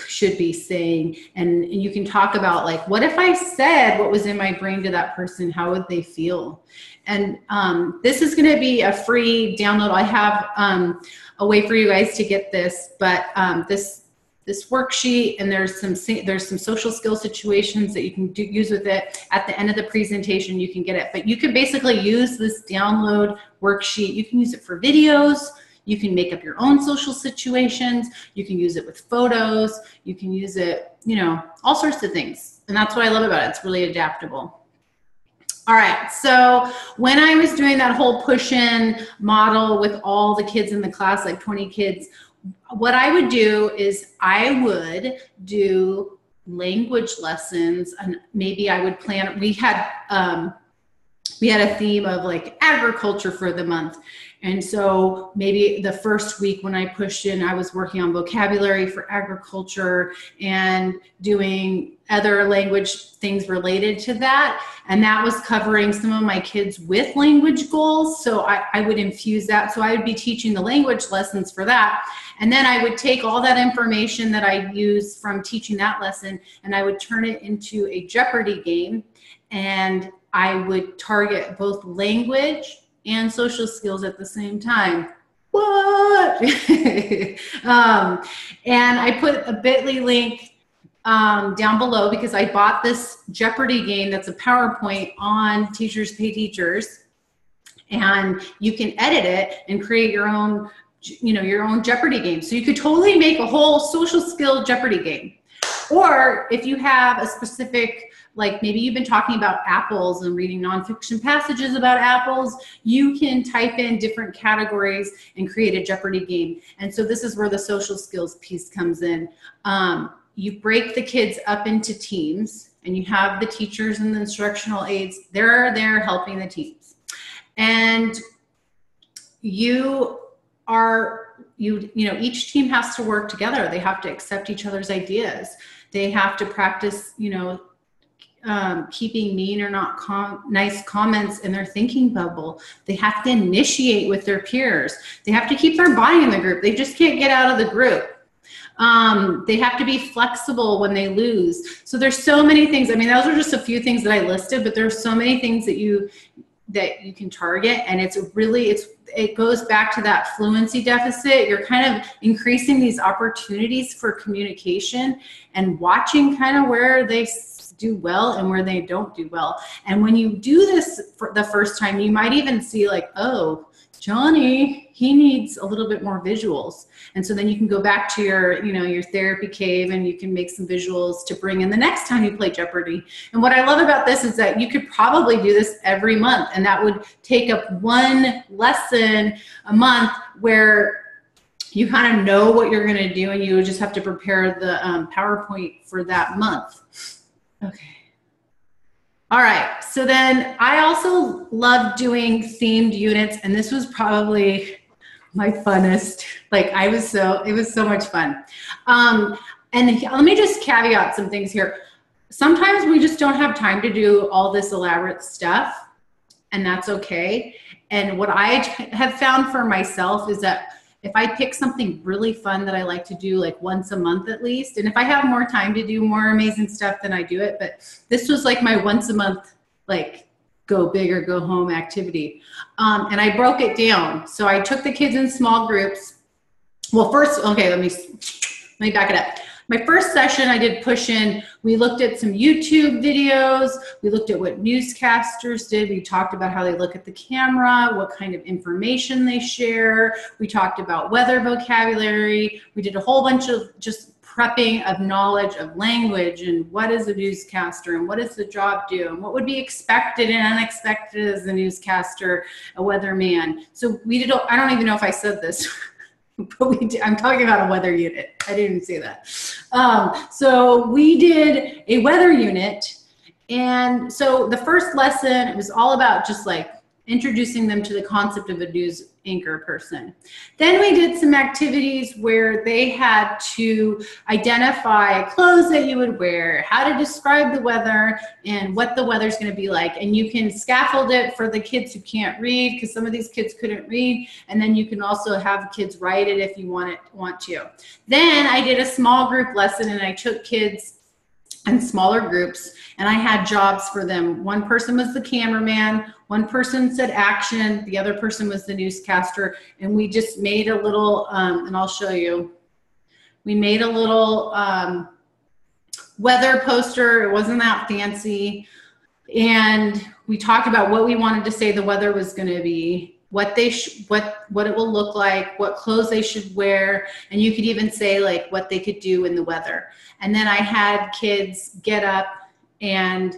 should be saying. And you can talk about, like, what if I said what was in my brain to that person? How would they feel? And this is going to be a free download. I have a way for you guys to get this, but this worksheet, and there's some social skill situations that you can use with it. At the end of the presentation, you can get it. But you can basically use this download worksheet. You can use it for videos. You can make up your own social situations. You can use it with photos. You can use it, you know, all sorts of things. And that's what I love about it. It's really adaptable. All right, so when I was doing that whole push-in model with all the kids in the class, like 20 kids, what I would do is I would do language lessons, and maybe I would plan, we had a theme of like agriculture for the month. And so maybe the first week when I pushed in, I was working on vocabulary for agriculture and doing other language things related to that. And that was covering some of my kids with language goals. So I would infuse that. So I would be teaching the language lessons for that. And then I would take all that information that I used from teaching that lesson, and I would turn it into a Jeopardy game. And I would target both language and social skills at the same time. What? And I put a bit.ly link down below, because I bought this Jeopardy game that's a PowerPoint on Teachers Pay Teachers, and you can edit it and create your own, you know, your own Jeopardy game. So you could totally make a whole social skill Jeopardy game. Or if you have a specific, like maybe you've been talking about apples and reading nonfiction passages about apples, you can type in different categories and create a Jeopardy game. And so this is where the social skills piece comes in. You break the kids up into teams, and you have the teachers and the instructional aides. They're there helping the teams. And you know, each team has to work together. They have to accept each other's ideas. They have to practice, you know, keeping mean or not nice comments in their thinking bubble. They have to initiate with their peers. They have to keep their body in the group. They just can't get out of the group. They have to be flexible when they lose. So there's so many things. I mean, those are just a few things that I listed, but there's so many things that you can target. And it goes back to that fluency deficit. You're kind of increasing these opportunities for communication and watching kind of where they do well and where they don't do well. And when you do this for the first time, you might even see like, oh, Johnny, he needs a little bit more visuals. And so then you can go back to your, you know, your therapy cave, and you can make some visuals to bring in the next time you play Jeopardy. And what I love about this is that you could probably do this every month, and that would take up one lesson a month where you kind of know what you're going to do, and you would just have to prepare the PowerPoint for that month. Okay. All right, so then I also love doing themed units, and this was probably my funnest. Like it was so much fun. And let me just caveat some things here. Sometimes we just don't have time to do all this elaborate stuff, and that's okay. And what I have found for myself is that if I pick something really fun that I like to do like once a month at least, and if I have more time to do more amazing stuff, then I do it. But this was like my once a month, like go big or go home activity. And I broke it down. So I took the kids in small groups. Well, first, okay, let me back it up. My first session I did push in. We looked at some YouTube videos. We looked at what newscasters did. We talked about how they look at the camera, what kind of information they share. We talked about weather vocabulary. We did a whole bunch of just prepping of knowledge of language and what is a newscaster and what does the job do and what would be expected and unexpected as a newscaster, a weatherman. So we did, I don't even know if I said this. But I'm talking about a weather unit. I didn't say that. So we did a weather unit. And so the first lesson, it was all about just like introducing them to the concept of a news anchor person. Then we did some activities where they had to identify clothes that you would wear, how to describe the weather, and what the weather's going to be like. And you can scaffold it for the kids who can't read, because some of these kids couldn't read. And then you can also have kids write it if you want to. Then I did a small group lesson, and I took kids in smaller groups, and I had jobs for them. One person was the cameraman, one person said action, the other person was the newscaster, and we just made a little, and I'll show you, we made a little weather poster. It wasn't that fancy, and we talked about what we wanted to say the weather was going to be, what it will look like, what clothes they should wear, and you could even say like what they could do in the weather. And then I had kids get up and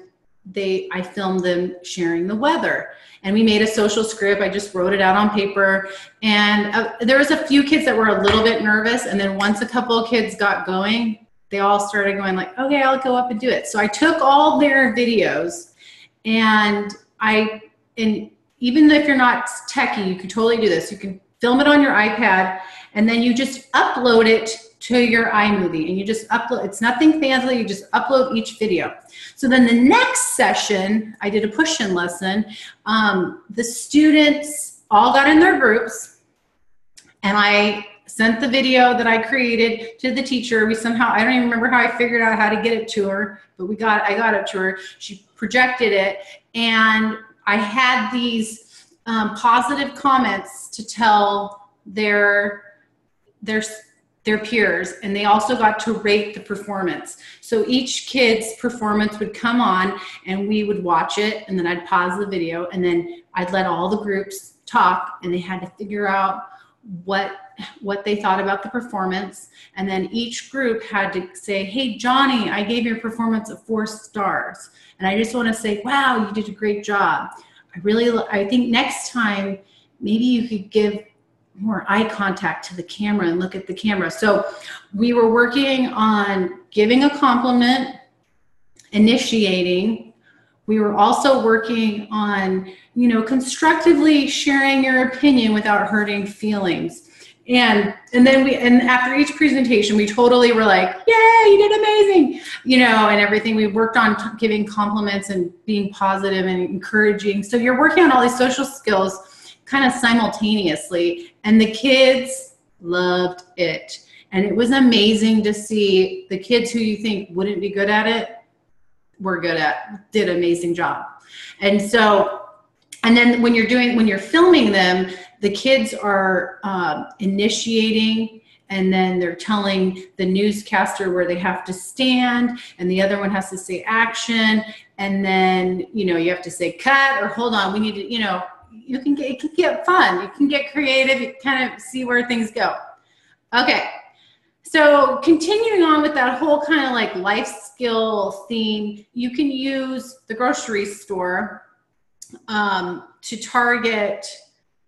I filmed them sharing the weather. And we made a social script. I just wrote it out on paper. And there was a few kids that were a little bit nervous. And then once a couple of kids got going, they all started going like, okay, I'll go up and do it. So I took all their videos, and even if you're not techie, you can totally do this. You can film it on your iPad, and then you just upload it to your iMovie, and you just upload. It's nothing fancy. You just upload each video. So then the next session, I did a push-in lesson. The students all got in their groups, and I sent the video that I created to the teacher. We somehow, I don't even remember how I figured out how to get it to her, but I got it to her. She projected it, and I had these positive comments to tell their peers, and they also got to rate the performance. So each kid's performance would come on, and we would watch it, and then I'd pause the video, and then I'd let all the groups talk, and they had to figure out what they thought about the performance. And then each group had to say, hey, Johnny, I gave your performance 4 stars. And I just want to say, wow, you did a great job. I think next time, maybe you could give more eye contact to the camera and look at the camera. So we were working on giving a compliment, initiating. We were also working on, constructively sharing your opinion without hurting feelings. And then after each presentation, we totally were like, yay, you did amazing, and everything. We worked on giving compliments and being positive and encouraging. So you're working on all these social skills kind of simultaneously, and the kids loved it. And it was amazing to see the kids who you think wouldn't be good at it did an amazing job. And then when you're filming them, the kids are initiating, and then they're telling the newscaster where they have to stand, and the other one has to say action, and then you have to say cut or hold on. We need to it can get fun. You can get creative. You kind of see where things go. Okay. So continuing on with that whole kind of like life skill theme, you can use the grocery store to target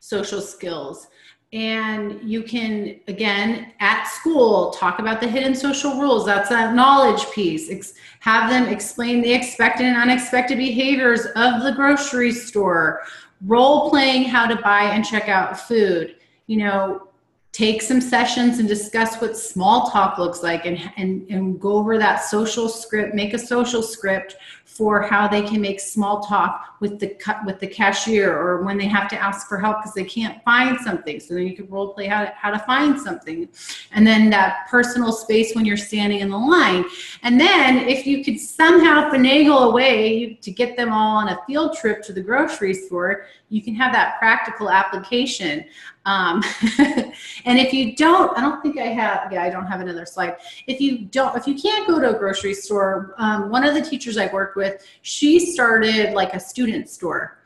social skills. And you can, again, at school, talk about the hidden social rules. That's that knowledge piece. Have them explain the expected and unexpected behaviors of the grocery store. Role playing how to buy and check out food. Take some sessions and discuss what small talk looks like, and go over that social script. Make a social script for how they can make small talk with the cashier, or when they have to ask for help because they can't find something. So then you can role play how to find something. And then that personal space when you're standing in the line. And then if you could somehow finagle a way to get them all on a field trip to the grocery store, you can have that practical application. And if you don't, I don't have another slide. If you can't go to a grocery store, one of the teachers I worked with, she started like a student store,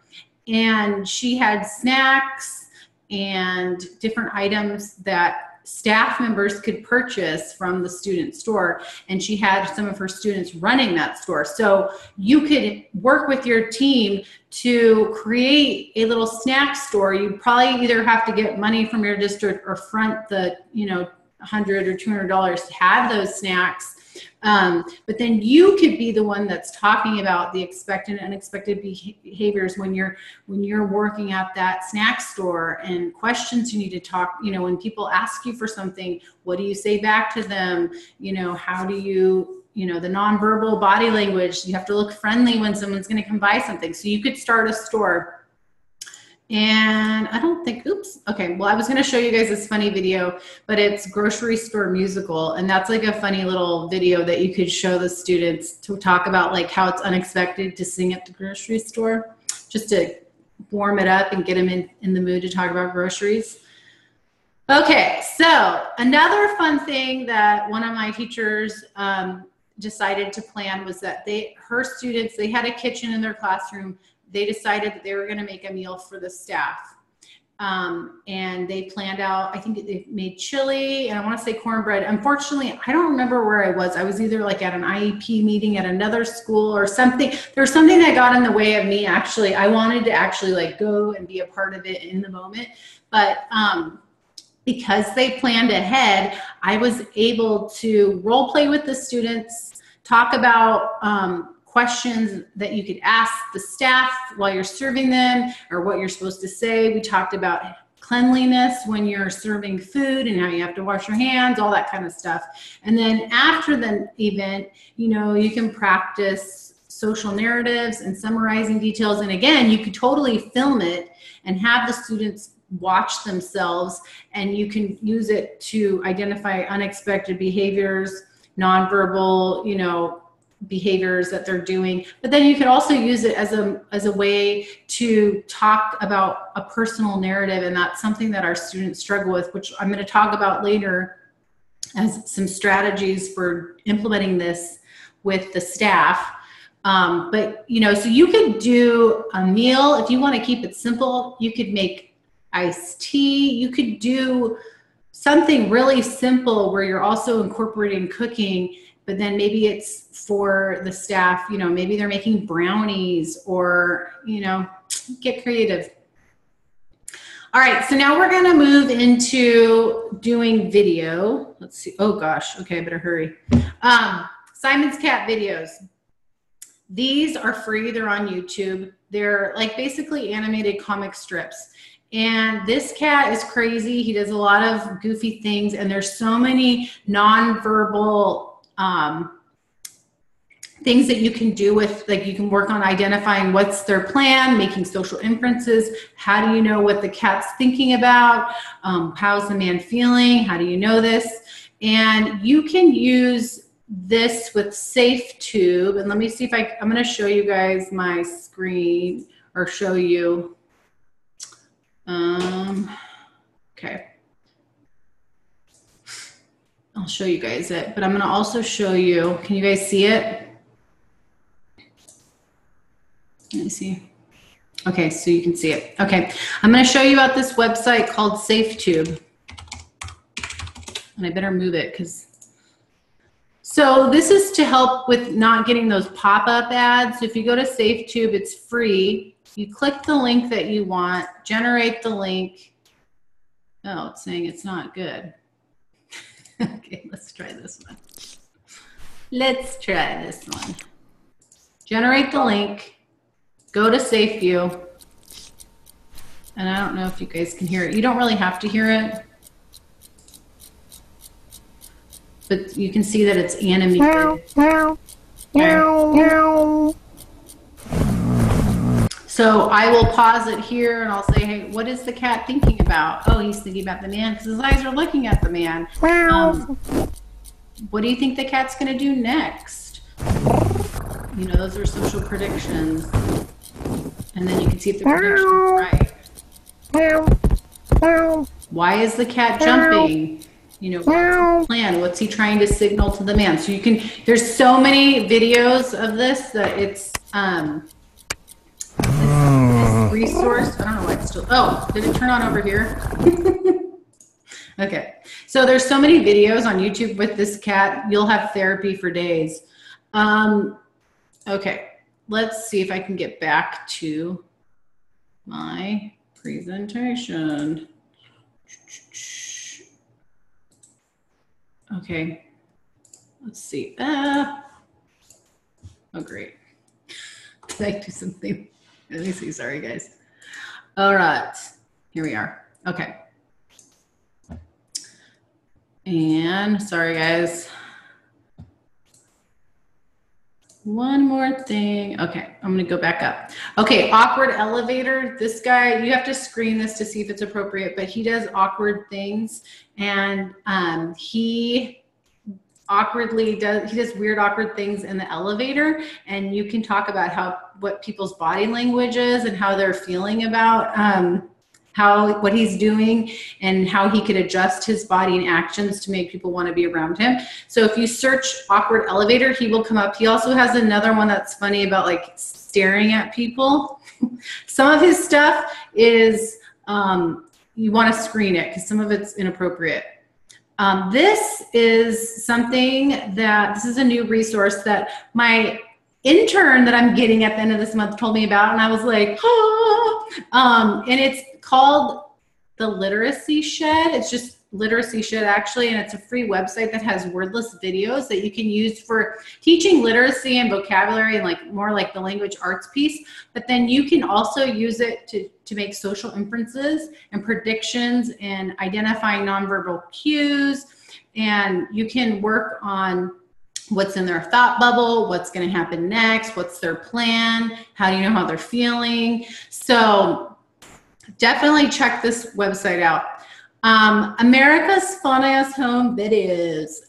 and she had snacks and different items that staff members could purchase from the student store, and she had some of her students running that store. So you could work with your team to create a little snack store. You probably either have to get money from your district or front the, you know, $100 or $200 to have those snacks. But then you could be the one that's talking about the expected and unexpected behaviors when you're working at that snack store, and questions you need to talk, you know, when people ask you for something, what do you say back to them? You know, how do you, you know, the nonverbal body language, you have to look friendly when someone's going to come buy something. So you could start a store. And I don't think, oops, okay, well, I was gonna show you guys this funny video, but it's grocery store musical. And that's like a funny little video that you could show the students to talk about, like how it's unexpected to sing at the grocery store, just to warm it up and get them in the mood to talk about groceries. Okay, so another fun thing that one of my teachers decided to plan was that her students, they had a kitchen in their classroom. They decided that they were going to make a meal for the staff. And they planned out, I think they made chili and I want to say cornbread. Unfortunately, I don't remember where I was. I was either like at an IEP meeting at another school or something. There was something that got in the way of me actually. I wanted to actually like go and be a part of it in the moment. But because they planned ahead, I was able to role play with the students, talk about questions that you could ask the staff while you're serving them, or what you're supposed to say. We talked about cleanliness when you're serving food and how you have to wash your hands, all that kind of stuff. And then after the event, you know, you can practice social narratives and summarizing details. And again, you could totally film it and have the students watch themselves, and you can use it to identify unexpected behaviors, nonverbal, you know, behaviors that they're doing. But then you could also use it as a way to talk about a personal narrative, and that's something that our students struggle with, which I'm going to talk about later as some strategies for implementing this with the staff. But you know, so you could do a meal if you want to keep it simple. You could make iced tea. You could do something really simple where you're also incorporating cooking, but then maybe it's for the staff, you know, maybe they're making brownies, or, you know, get creative. All right, so now we're gonna move into doing video. Let's see, oh gosh, okay, I better hurry. Simon's Cat videos. These are free, they're on YouTube. They're like basically animated comic strips. And this cat is crazy. He does a lot of goofy things, and there's so many nonverbal things that you can do with, like, you can work on identifying what's their plan, making social inferences. How do you know what the cat's thinking about? How's the man feeling? How do you know this? And you can use this with SafeTube. And let me see if I'm going to show you guys my screen, or show you. Okay. I'll show you guys it, but I'm going to also show you, can you guys see it? Let me see. Okay, so you can see it. Okay, I'm going to show you about this website called SafeTube. And I better move it because, so this is to help with not getting those pop-up ads. So if you go to SafeTube, it's free. You click the link that you want, generate the link. Oh, it's saying it's not good. Okay, let's try this one. Let's try this one. Generate the link, go to SafeView, and I don't know if you guys can hear it. You don't really have to hear it, but you can see that it's animated. Okay. So I will pause it here and I'll say, hey, what is the cat thinking about? Oh, he's thinking about the man because his eyes are looking at the man. What do you think the cat's going to do next? You know, those are social predictions. And then you can see if the prediction's right. Why is the cat jumping? You know, what's the plan? What's he trying to signal to the man? So you can, there's so many videos of this that it's, this resource, I don't know why it's still, oh, did it turn on over here? Okay, So there's so many videos on YouTube with this cat. You'll have therapy for days. Okay, let's see if I can get back to my presentation. Okay, let's see. Oh, great. Did I do something? Let me see. Sorry, guys. All right, here we are. Okay. And sorry, guys. One more thing. Okay, I'm gonna go back up. Okay, awkward elevator. This guy, you have to screen this to see if it's appropriate, but he does awkward things, and he does weird awkward things in the elevator, and you can talk about what people's body language is and how they're feeling about what he's doing and how he could adjust his body and actions to make people want to be around him. So if you search awkward elevator, he will come up. He also has another one that's funny about like staring at people. Some of his stuff is, you want to screen it because some of it's inappropriate. This is this is a new resource that my intern that I'm getting at the end of this month told me about, and I was like, oh. And it's called the Literacy Shed. It's just Literacy Shed actually, and it's a free website that has wordless videos that you can use for teaching literacy and vocabulary and like more like the language arts piece. But then you can also use it to make social inferences and predictions and identifying nonverbal cues. And you can work on what's in their thought bubble, what's going to happen next, what's their plan, how do you know how they're feeling. So definitely check this website out. America's Funniest Home Videos.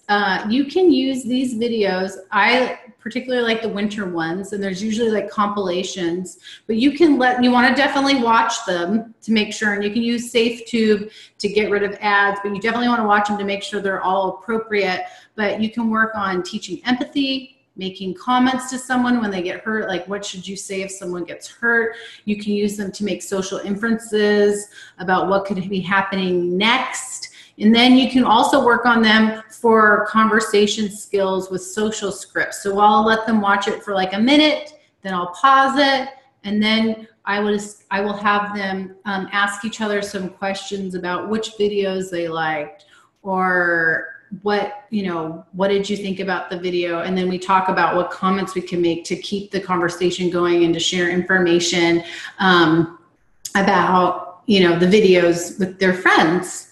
You can use these videos. I particularly like the winter ones, and there's usually like compilations, but you want to definitely watch them to make sure, and you can use SafeTube to get rid of ads, but you definitely want to watch them to make sure they're all appropriate. But you can work on teaching empathy, making comments to someone when they get hurt, like what should you say if someone gets hurt. You can use them to make social inferences about what could be happening next. And then you can also work on them for conversation skills with social scripts. So I'll let them watch it for like a minute, then I'll pause it, and then I will have them ask each other some questions about which videos they liked, or what did you think about the video? And then we talk about what comments we can make to keep the conversation going and to share information about, the videos with their friends.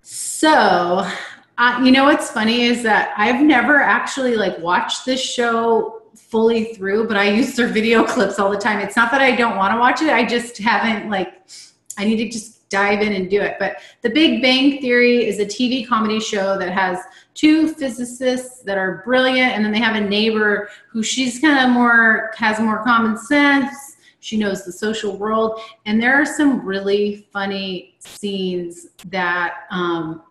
So, what's funny is that I've never actually like watched this show fully through, but I use their video clips all the time. It's not that I don't want to watch it. I just haven't I need to just dive in and do it. But The Big Bang Theory is a TV comedy show that has two physicists that are brilliant, and then they have a neighbor who she's has more common sense. She knows the social world, and there are some really funny scenes that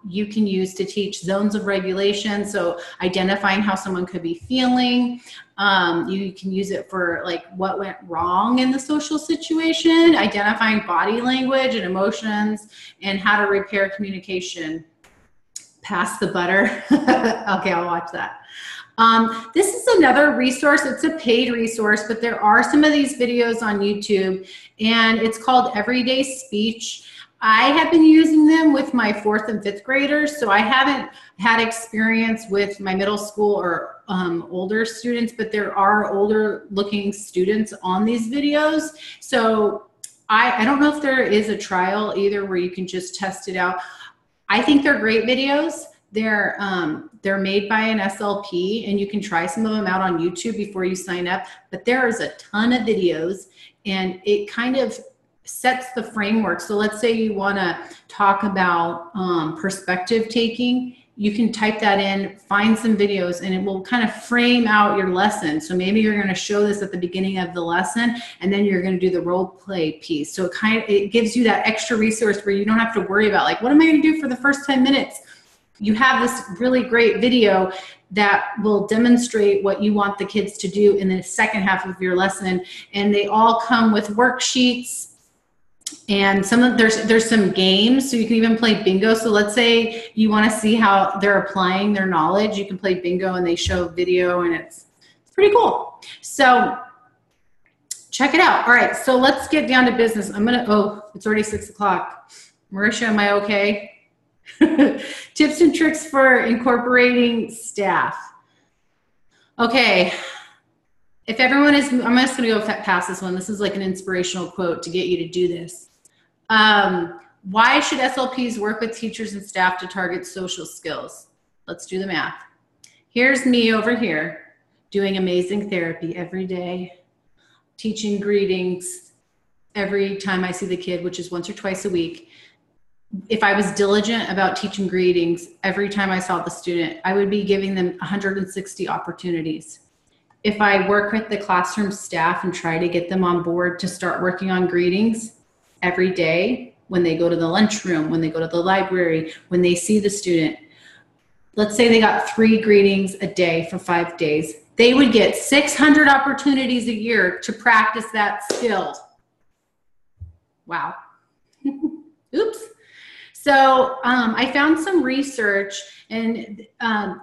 you can use to teach zones of regulation. So identifying how someone could be feeling. You can use it for like what went wrong in the social situation, identifying body language and emotions, and how to repair communication. Pass the butter. Okay, I'll watch that. This is another resource. It's a paid resource, but there are some of these videos on YouTube, and it's called Everyday Speech. I have been using them with my 4th and 5th graders, so I haven't had experience with my middle school or older students, but there are older looking students on these videos. So I don't know if there is a trial either where you can just test it out. I think they're great videos. They're made by an SLP, and you can try some of them out on YouTube before you sign up, but there is a ton of videos, and it kind of sets the framework. So let's say you want to talk about perspective taking. You can type that in, find some videos, and it will kind of frame out your lesson. So maybe you're going to show this at the beginning of the lesson, and then you're going to do the role play piece. So it gives you that extra resource where you don't have to worry about like, what am I going to do for the first 10 minutes? You have this really great video that will demonstrate what you want the kids to do in the second half of your lesson. And they all come with worksheets And there's some games, so you can even play bingo. So let's say you want to see how they're applying their knowledge. You can play bingo, and they show video, and it's pretty cool. So check it out. All right, so let's get down to business. It's already 6 o'clock. Marisha, am I okay? Tips and tricks for incorporating staff. Okay. If everyone is, I'm just going to go past this one. This is like an inspirational quote to get you to do this. Why should SLPs work with teachers and staff to target social skills? Let's do the math. Here's me over here doing amazing therapy every day, teaching greetings every time I see the kid, which is once or twice a week. If I was diligent about teaching greetings every time I saw the student, I would be giving them 160 opportunities. If I work with the classroom staff and try to get them on board to start working on greetings every day, when they go to the lunchroom, when they go to the library, when they see the student, let's say they got 3 greetings a day for 5 days, they would get 600 opportunities a year to practice that skill. Wow. Oops. So I found some research, and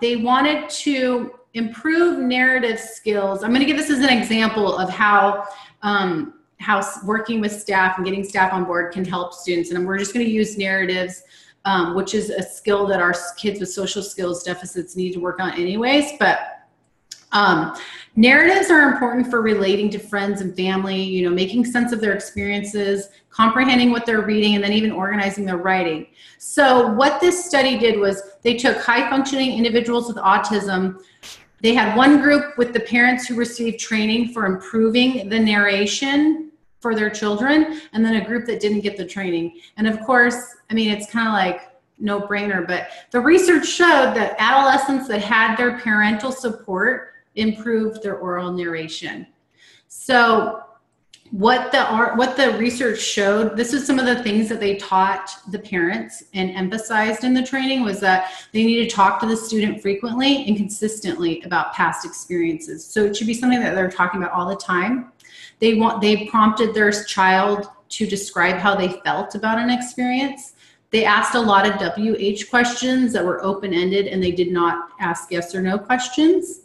they wanted to improve narrative skills. I'm going to give this as an example of how working with staff and getting staff on board can help students. And we're just going to use narratives, which is a skill that our kids with social skills deficits need to work on anyways. But narratives are important for relating to friends and family, you know, making sense of their experiences, comprehending what they're reading, and then even organizing their writing. So what this study did was they took high functioning individuals with autism. They had one group with the parents who received training for improving the narration for their children, and then a group that didn't get the training. And of course, I mean, it's kind of like no brainer, but the research showed that adolescents that had their parental support improved their oral narration. So what the research showed, this is some of the things that they taught the parents and emphasized in the training, was that they need to talk to the student frequently and consistently about past experiences. So it should be something that they're talking about all the time. They prompted their child to describe how they felt about an experience. They asked a lot of WH questions that were open-ended, and they did not ask yes or no questions.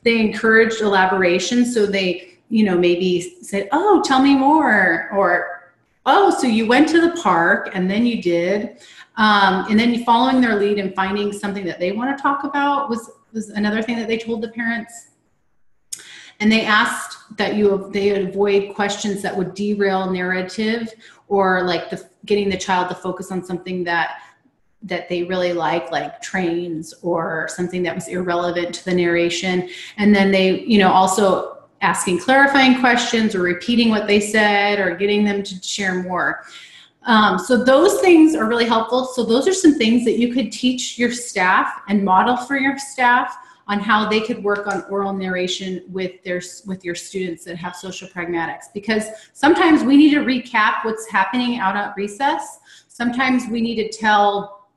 They encouraged elaboration, so they, you know, maybe said, oh, tell me more, or, oh, so you went to the park and then you did. And then following their lead and finding something that they want to talk about was another thing that they told the parents. And they asked that they avoid questions that would derail narrative, or like getting the child to focus on something that they really like trains, or something that was irrelevant to the narration. And then they, you know, also asking clarifying questions, or repeating what they said, or getting them to share more. So those things are really helpful. So those are some things that you could teach your staff and model for your staff on how they could work on oral narration with your students that have social pragmatics. Because sometimes we need to recap what's happening out at recess. Sometimes we need to tell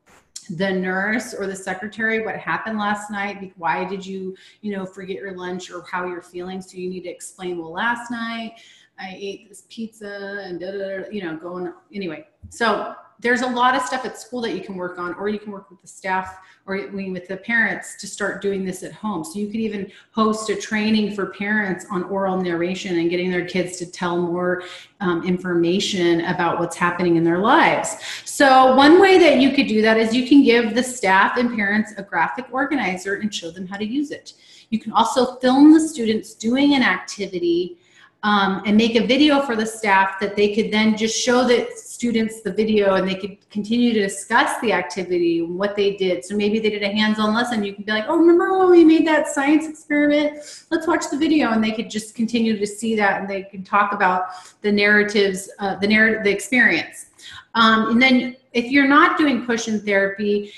the nurse or the secretary what happened last night. Why did you forget your lunch, or how you're feeling? So you need to explain, well, last night I ate this pizza and going anyway. So there's a lot of stuff at school that you can work on, or you can work with the staff, or with the parents to start doing this at home. So you could even host a training for parents on oral narration and getting their kids to tell more information about what's happening in their lives. So one way that you could do that is you can give the staff and parents a graphic organizer and show them how to use it. You can also film the students doing an activity and make a video for the staff that they could then just show the students the video, and they could continue to discuss the activity, what they did. So maybe they did a hands-on lesson. You can be like, oh, remember when we made that science experiment? Let's watch the video. And they could just continue to see that, and they could talk about the narratives, the experience. And then if you're not doing push-in therapy,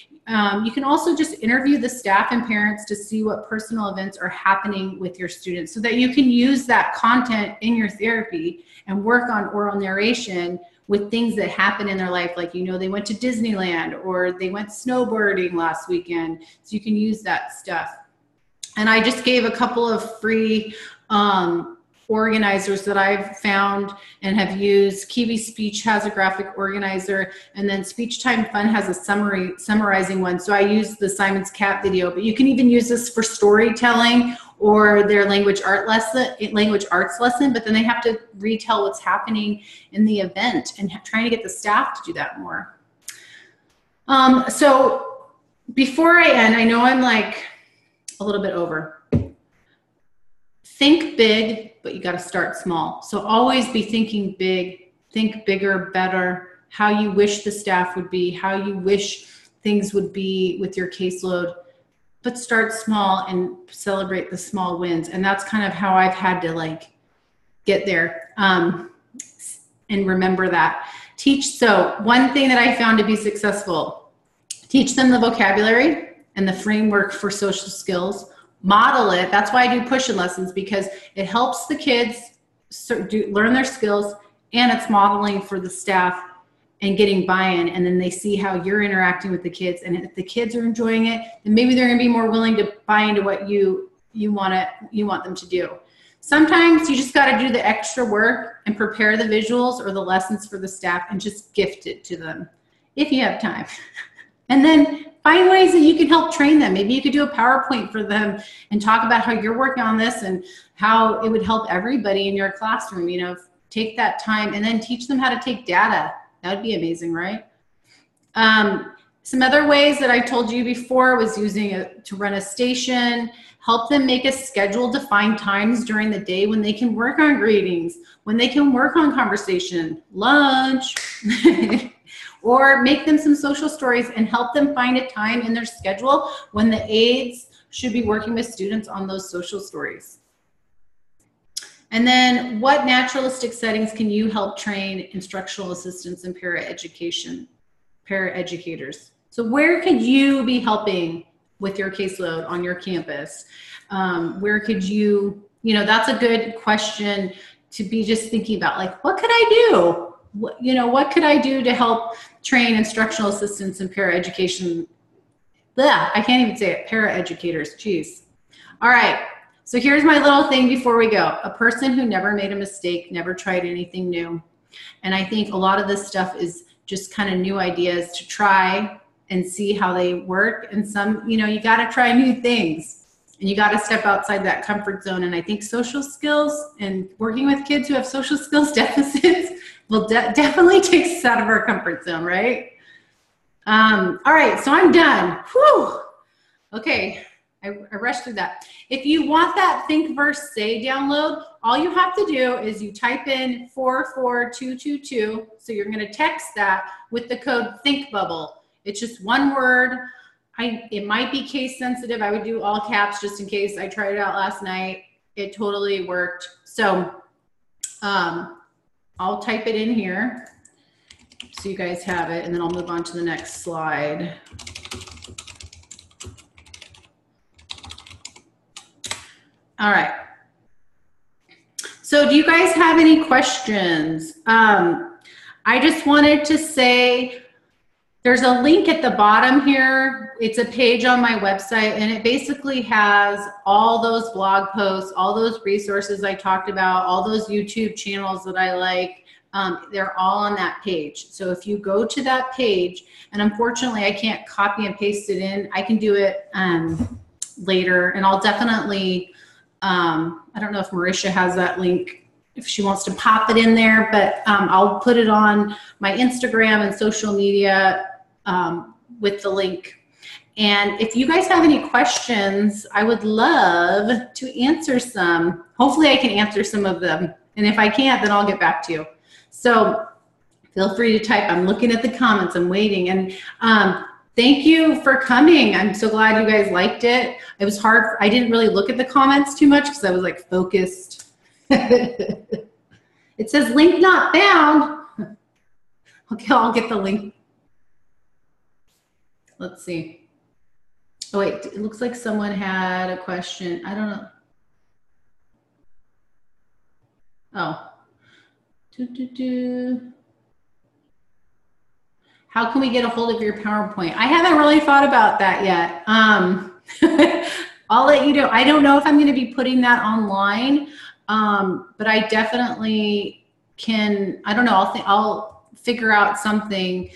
you can also just interview the staff and parents to see what personal events are happening with your students, so that you can use that content in your therapy and work on oral narration with things that happen in their life. Like, they went to Disneyland, or they went snowboarding last weekend. So you can use that stuff. And I just gave a couple of free organizers that I've found and have used. Kiwi Speech has a graphic organizer, and then Speech Time Fun has a summarizing one. So I use the Simon's Cat video, but you can even use this for storytelling or their language arts lesson, but then they have to retell what's happening in the event, and trying to get the staff to do that more. So before I end, I know I'm like a little bit over. Think big, but you got to start small. So always be thinking big, think bigger, better, how you wish the staff would be, how you wish things would be with your caseload, but start small and celebrate the small wins. And that's kind of how I've had to like get there, and remember that. So one thing that I found to be successful, teach them the vocabulary and the framework for social skills. Model it. That's why I do push-in lessons, because it helps the kids learn their skills, and it's modeling for the staff and getting buy-in, and then they see how you're interacting with the kids, and if the kids are enjoying it, then maybe they're going to be more willing to buy into what you want them to do. Sometimes you just got to do the extra work and prepare the visuals or the lessons for the staff and just gift it to them if you have time. And then find ways that you can help train them. Maybe you could do a PowerPoint for them and talk about how you're working on this and how it would help everybody in your classroom. You know, take that time and then teach them how to take data. That would be amazing, right? Some other ways that I told you before was using it to run a station. Help them make a schedule to find times during the day when they can work on greetings, when they can work on conversation, lunch, or make them some social stories and help them find a time in their schedule when the aides should be working with students on those social stories. And then what naturalistic settings can you help train instructional assistants and paraeducators? So where could you be helping with your caseload on your campus? Where could you that's a good question to be just thinking about, like, what could I do? What could I do to help train instructional assistants and paraeducation? I can't even say it, paraeducators, geez. All right, so here's my little thing before we go. A person who never made a mistake, never tried anything new. And I think a lot of this stuff is just kind of new ideas to try and see how they work. And some, you got to try new things. And you got to step outside that comfort zone. And I think social skills and working with kids who have social skills deficits will definitely take us out of our comfort zone, right? All right, so I'm done. Whew. Okay, I rushed through that. If you want that Think Verse Say download, all you have to do is you type in 44222. So you're going to text that with the code ThinkBubble. It's just one word. It might be case sensitive. I would do all caps just in case. I tried it out last night. It totally worked. So I'll type it in here so you guys have it, and then I'll move on to the next slide. All right. So do you guys have any questions? I just wanted to say, there's a link at the bottom here. It's a page on my website, and it basically has all those blog posts, all those resources I talked about, all those YouTube channels that I like. They're all on that page. So if you go to that page, and unfortunately I can't copy and paste it in, I can do it later, and I'll definitely, I don't know if Marisha has that link, if she wants to pop it in there, but I'll put it on my Instagram and social media with the link. And if you guys have any questions, I would love to answer some. Hopefully I can answer some of them. And if I can't, then I'll get back to you. So feel free to type. I'm looking at the comments. I'm waiting. And thank you for coming. I'm so glad you guys liked it. It was hard. I didn't really look at the comments too much because I was like focused. It says link not found. Okay, I'll get the link. Let's see. Oh wait, it looks like someone had a question. I don't know. Oh. How can we get a hold of your PowerPoint? I haven't really thought about that yet. I'll let you know. I don't know if I'm going to be putting that online. But I definitely can, I don't know, I'll figure out something,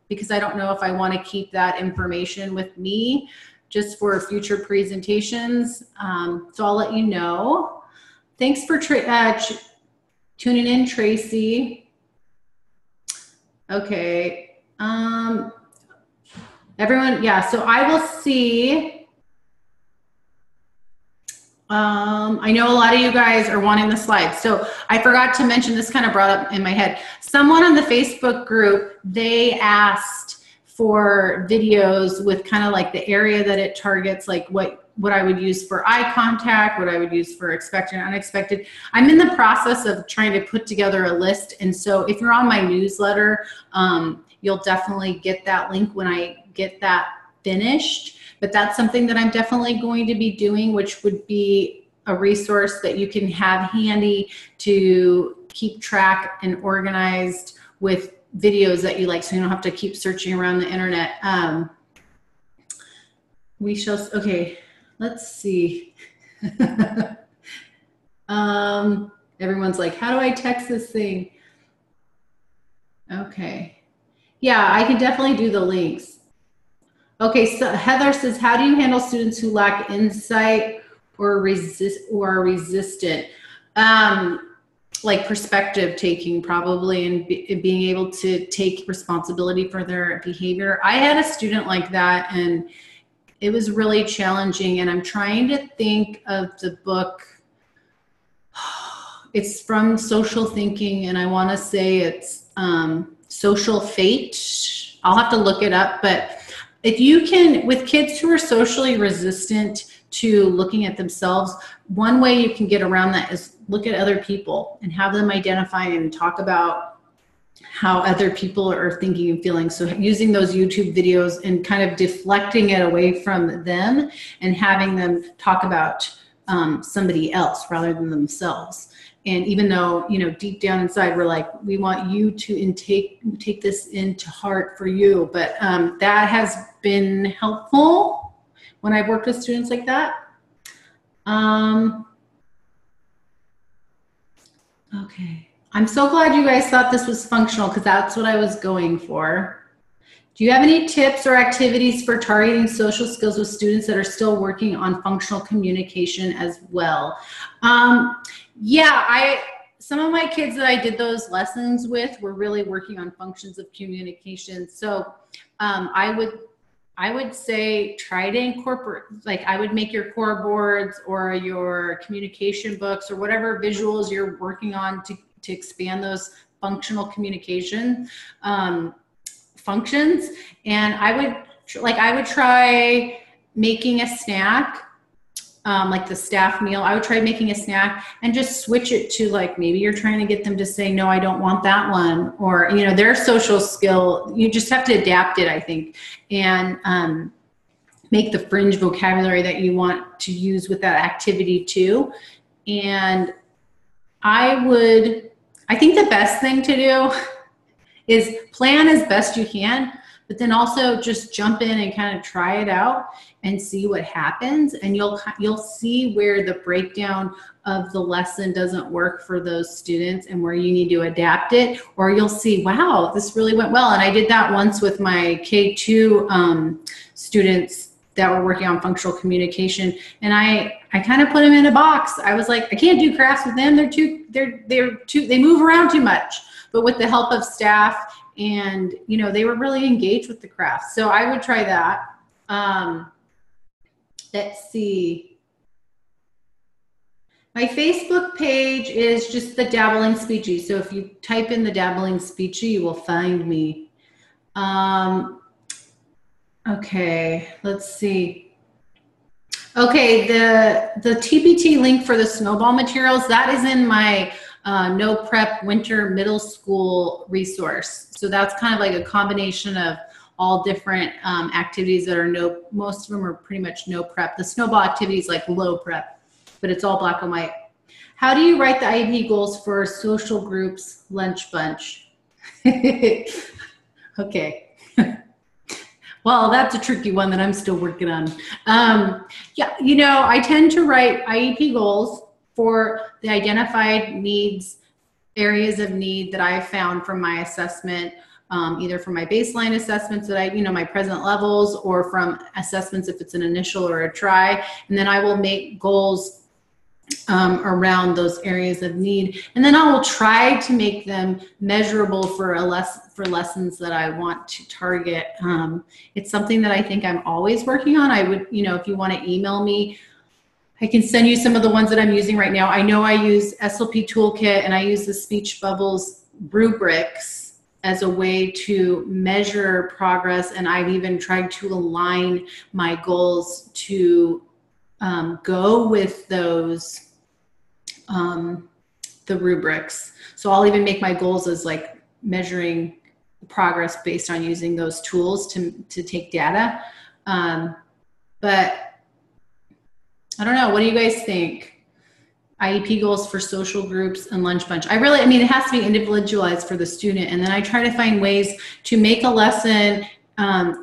because I don't know if I want to keep that information with me just for future presentations. So I'll let you know. Thanks for tuning in, Tracy. Okay. Everyone, yeah, so I will see. I know a lot of you guys are wanting the slides. So I forgot to mention, this kind of brought up in my head. Someone on the Facebook group, they asked for videos with kind of like the area that it targets, like what I would use for eye contact, what I would use for expected and unexpected. I'm in the process of trying to put together a list. And so if you're on my newsletter, you'll definitely get that link when I get that finished. But that's something that I'm definitely going to be doing, which would be a resource that you can have handy to keep track and organized with videos that you like, so you don't have to keep searching around the internet. We shall, okay, let's see. Everyone's like, how do I text this thing? Okay. Yeah, I can definitely do the links. Okay, so Heather says, how do you handle students who lack insight or are resistant? Like perspective taking, probably, and being able to take responsibility for their behavior. I had a student like that, and it was really challenging. And I'm trying to think of the book. It's from Social Thinking, and I want to say it's Social Fate. I'll have to look it up, but if you can, with kids who are socially resistant to looking at themselves, one way you can get around that is look at other people and have them identify and talk about how other people are thinking and feeling. So using those YouTube videos and kind of deflecting it away from them and having them talk about somebody else rather than themselves. And even though, you know, deep down inside, we're like, we want you to take this into heart for you. But that has been helpful when I've worked with students like that. Okay. I'm so glad you guys thought this was functional, because that's what I was going for. Do you have any tips or activities for targeting social skills with students that are still working on functional communication as well? Yeah, some of my kids that I did those lessons with were really working on functions of communication. So I would say try to incorporate, like I would make your core boards or your communication books or whatever visuals you're working on to expand those functional communication functions. And I would try making a snack, like the staff meal. I would try making a snack and just switch it to, like, maybe you're trying to get them to say, no, I don't want that one. Or, you know, their social skill, you just have to adapt it, I think, and make the fringe vocabulary that you want to use with that activity too. And I think the best thing to do is plan as best you can, but then also just jump in and kind of try it out and see what happens. And you'll see where the breakdown of the lesson doesn't work for those students and where you need to adapt it, or you'll see, wow, this really went well. And I did that once with my K2 students that were working on functional communication. And I kind of put them in a box. I was like, I can't do crafts with them. They move around too much. But with the help of staff, and, you know, they were really engaged with the crafts. So I would try that. Let's see. My Facebook page is just the Dabbling Speechy. So if you type in the Dabbling Speechy, you will find me. Okay, let's see. Okay, the TPT link for the snowball materials, that is in my No Prep Winter Middle School resource. So that's kind of like a combination of all different activities that are most of them are pretty much no prep. The snowball activity is like low prep, but it's all black and white. How do you write the IEP goals for social groups lunch bunch? Okay. Well, that's a tricky one that I'm still working on. Yeah, you know, I tend to write IEP goals for the identified needs, areas of need that I found from my assessment, either from my baseline assessments that my present levels, or from assessments if it's an initial or a try. And then I will make goals around those areas of need. And then I will try to make them measurable for lessons that I want to target. It's something that I think I'm always working on. I would, if you want to email me, I can send you some of the ones that I'm using right now. I know I use SLP Toolkit, and I use the Speech Bubbles rubrics as a way to measure progress. And I've even tried to align my goals to go with those, the rubrics. So I'll even make my goals as like measuring progress based on using those tools to take data. But I don't know. What do you guys think? IEP goals for social groups and lunch bunch. It has to be individualized for the student. And then I try to find ways to make a lesson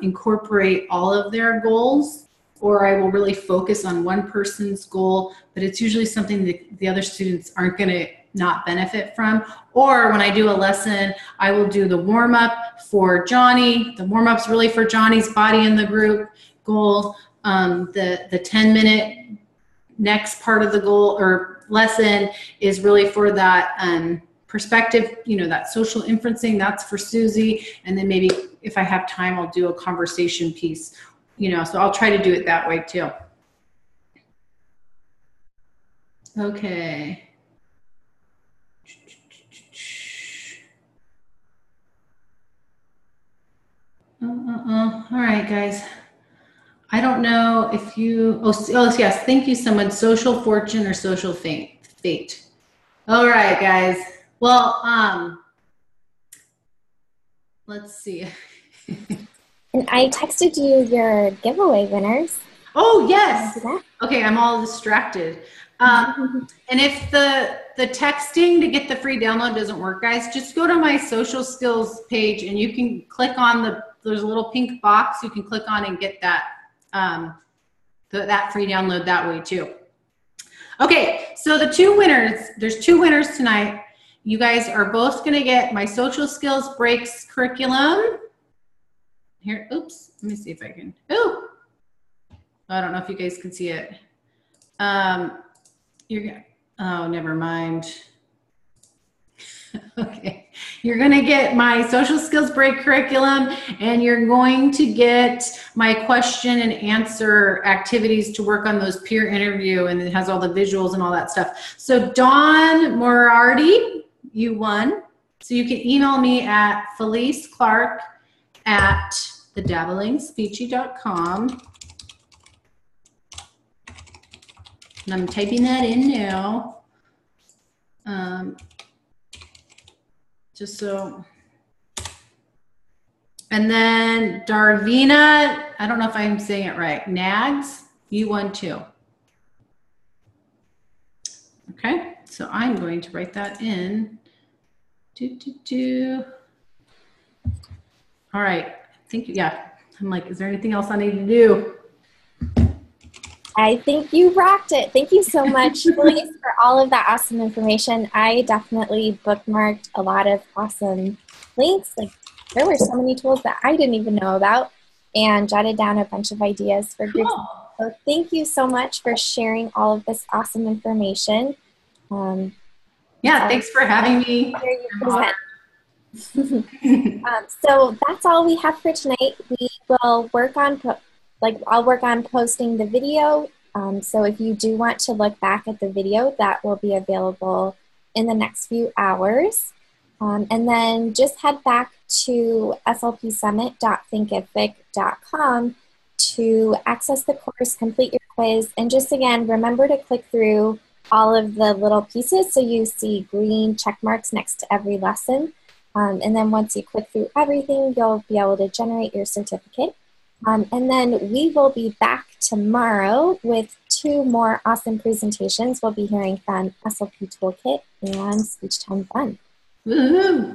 incorporate all of their goals, or I will really focus on one person's goal, but it's usually something that the other students aren't going to not benefit from. Or when I do a lesson, I will do the warm up for Johnny. The warm up's really for Johnny's body in the group goal. The 10-minute next part of the goal or lesson is really for that perspective, that social inferencing, that's for Susie. And then maybe if I have time, I'll do a conversation piece, so I'll try to do it that way too. Okay. All right, guys. I don't know if you, oh yes, thank you so much. Social fortune or social fate. All right, guys. Well, let's see. And I texted you your giveaway winners. Oh, yes. Okay, I'm all distracted. And if the texting to get the free download doesn't work, guys, just go to my social skills page and you can click on there's a little pink box you can click on and get that that free download that way too. Okay, so there's two winners tonight. You guys are both gonna get my social skills breaks curriculum. Here, oops, let me see if I can, I don't know if you guys can see it. Oh, never mind. Okay, you're gonna get my social skills break curriculum, and you're going to get my question and answer activities to work on those peer interview, and it has all the visuals and all that stuff. So Dawn Moriarty, you won. So you can email me at feliceclark@thedabblingspeechy.com. And I'm typing that in now. Just so. And then Darvina, I don't know if I'm saying it right. Nags, you won too. Okay, so I'm going to write that in. All right, I think, yeah. I'm like, is there anything else I need to do? I think you rocked it. Thank you so much, Felice, for all of that awesome information. I definitely bookmarked a lot of awesome links. Like, there were so many tools that I didn't even know about, and jotted down a bunch of ideas for groups. Cool. So thank you so much for sharing all of this awesome information. Yeah, thanks for having me. So that's all we have for tonight. We will work on I'll work on posting the video. So if you do want to look back at the video, that will be available in the next few hours. And then just head back to slpsummit.thinkific.com to access the course, complete your quiz, and just again, remember to click through all of the little pieces so you see green check marks next to every lesson. And then once you click through everything, you'll be able to generate your certificate. And then we will be back tomorrow with 2 more awesome presentations. We'll be hearing from SLP Toolkit and Speech Time Fun. Woohoo!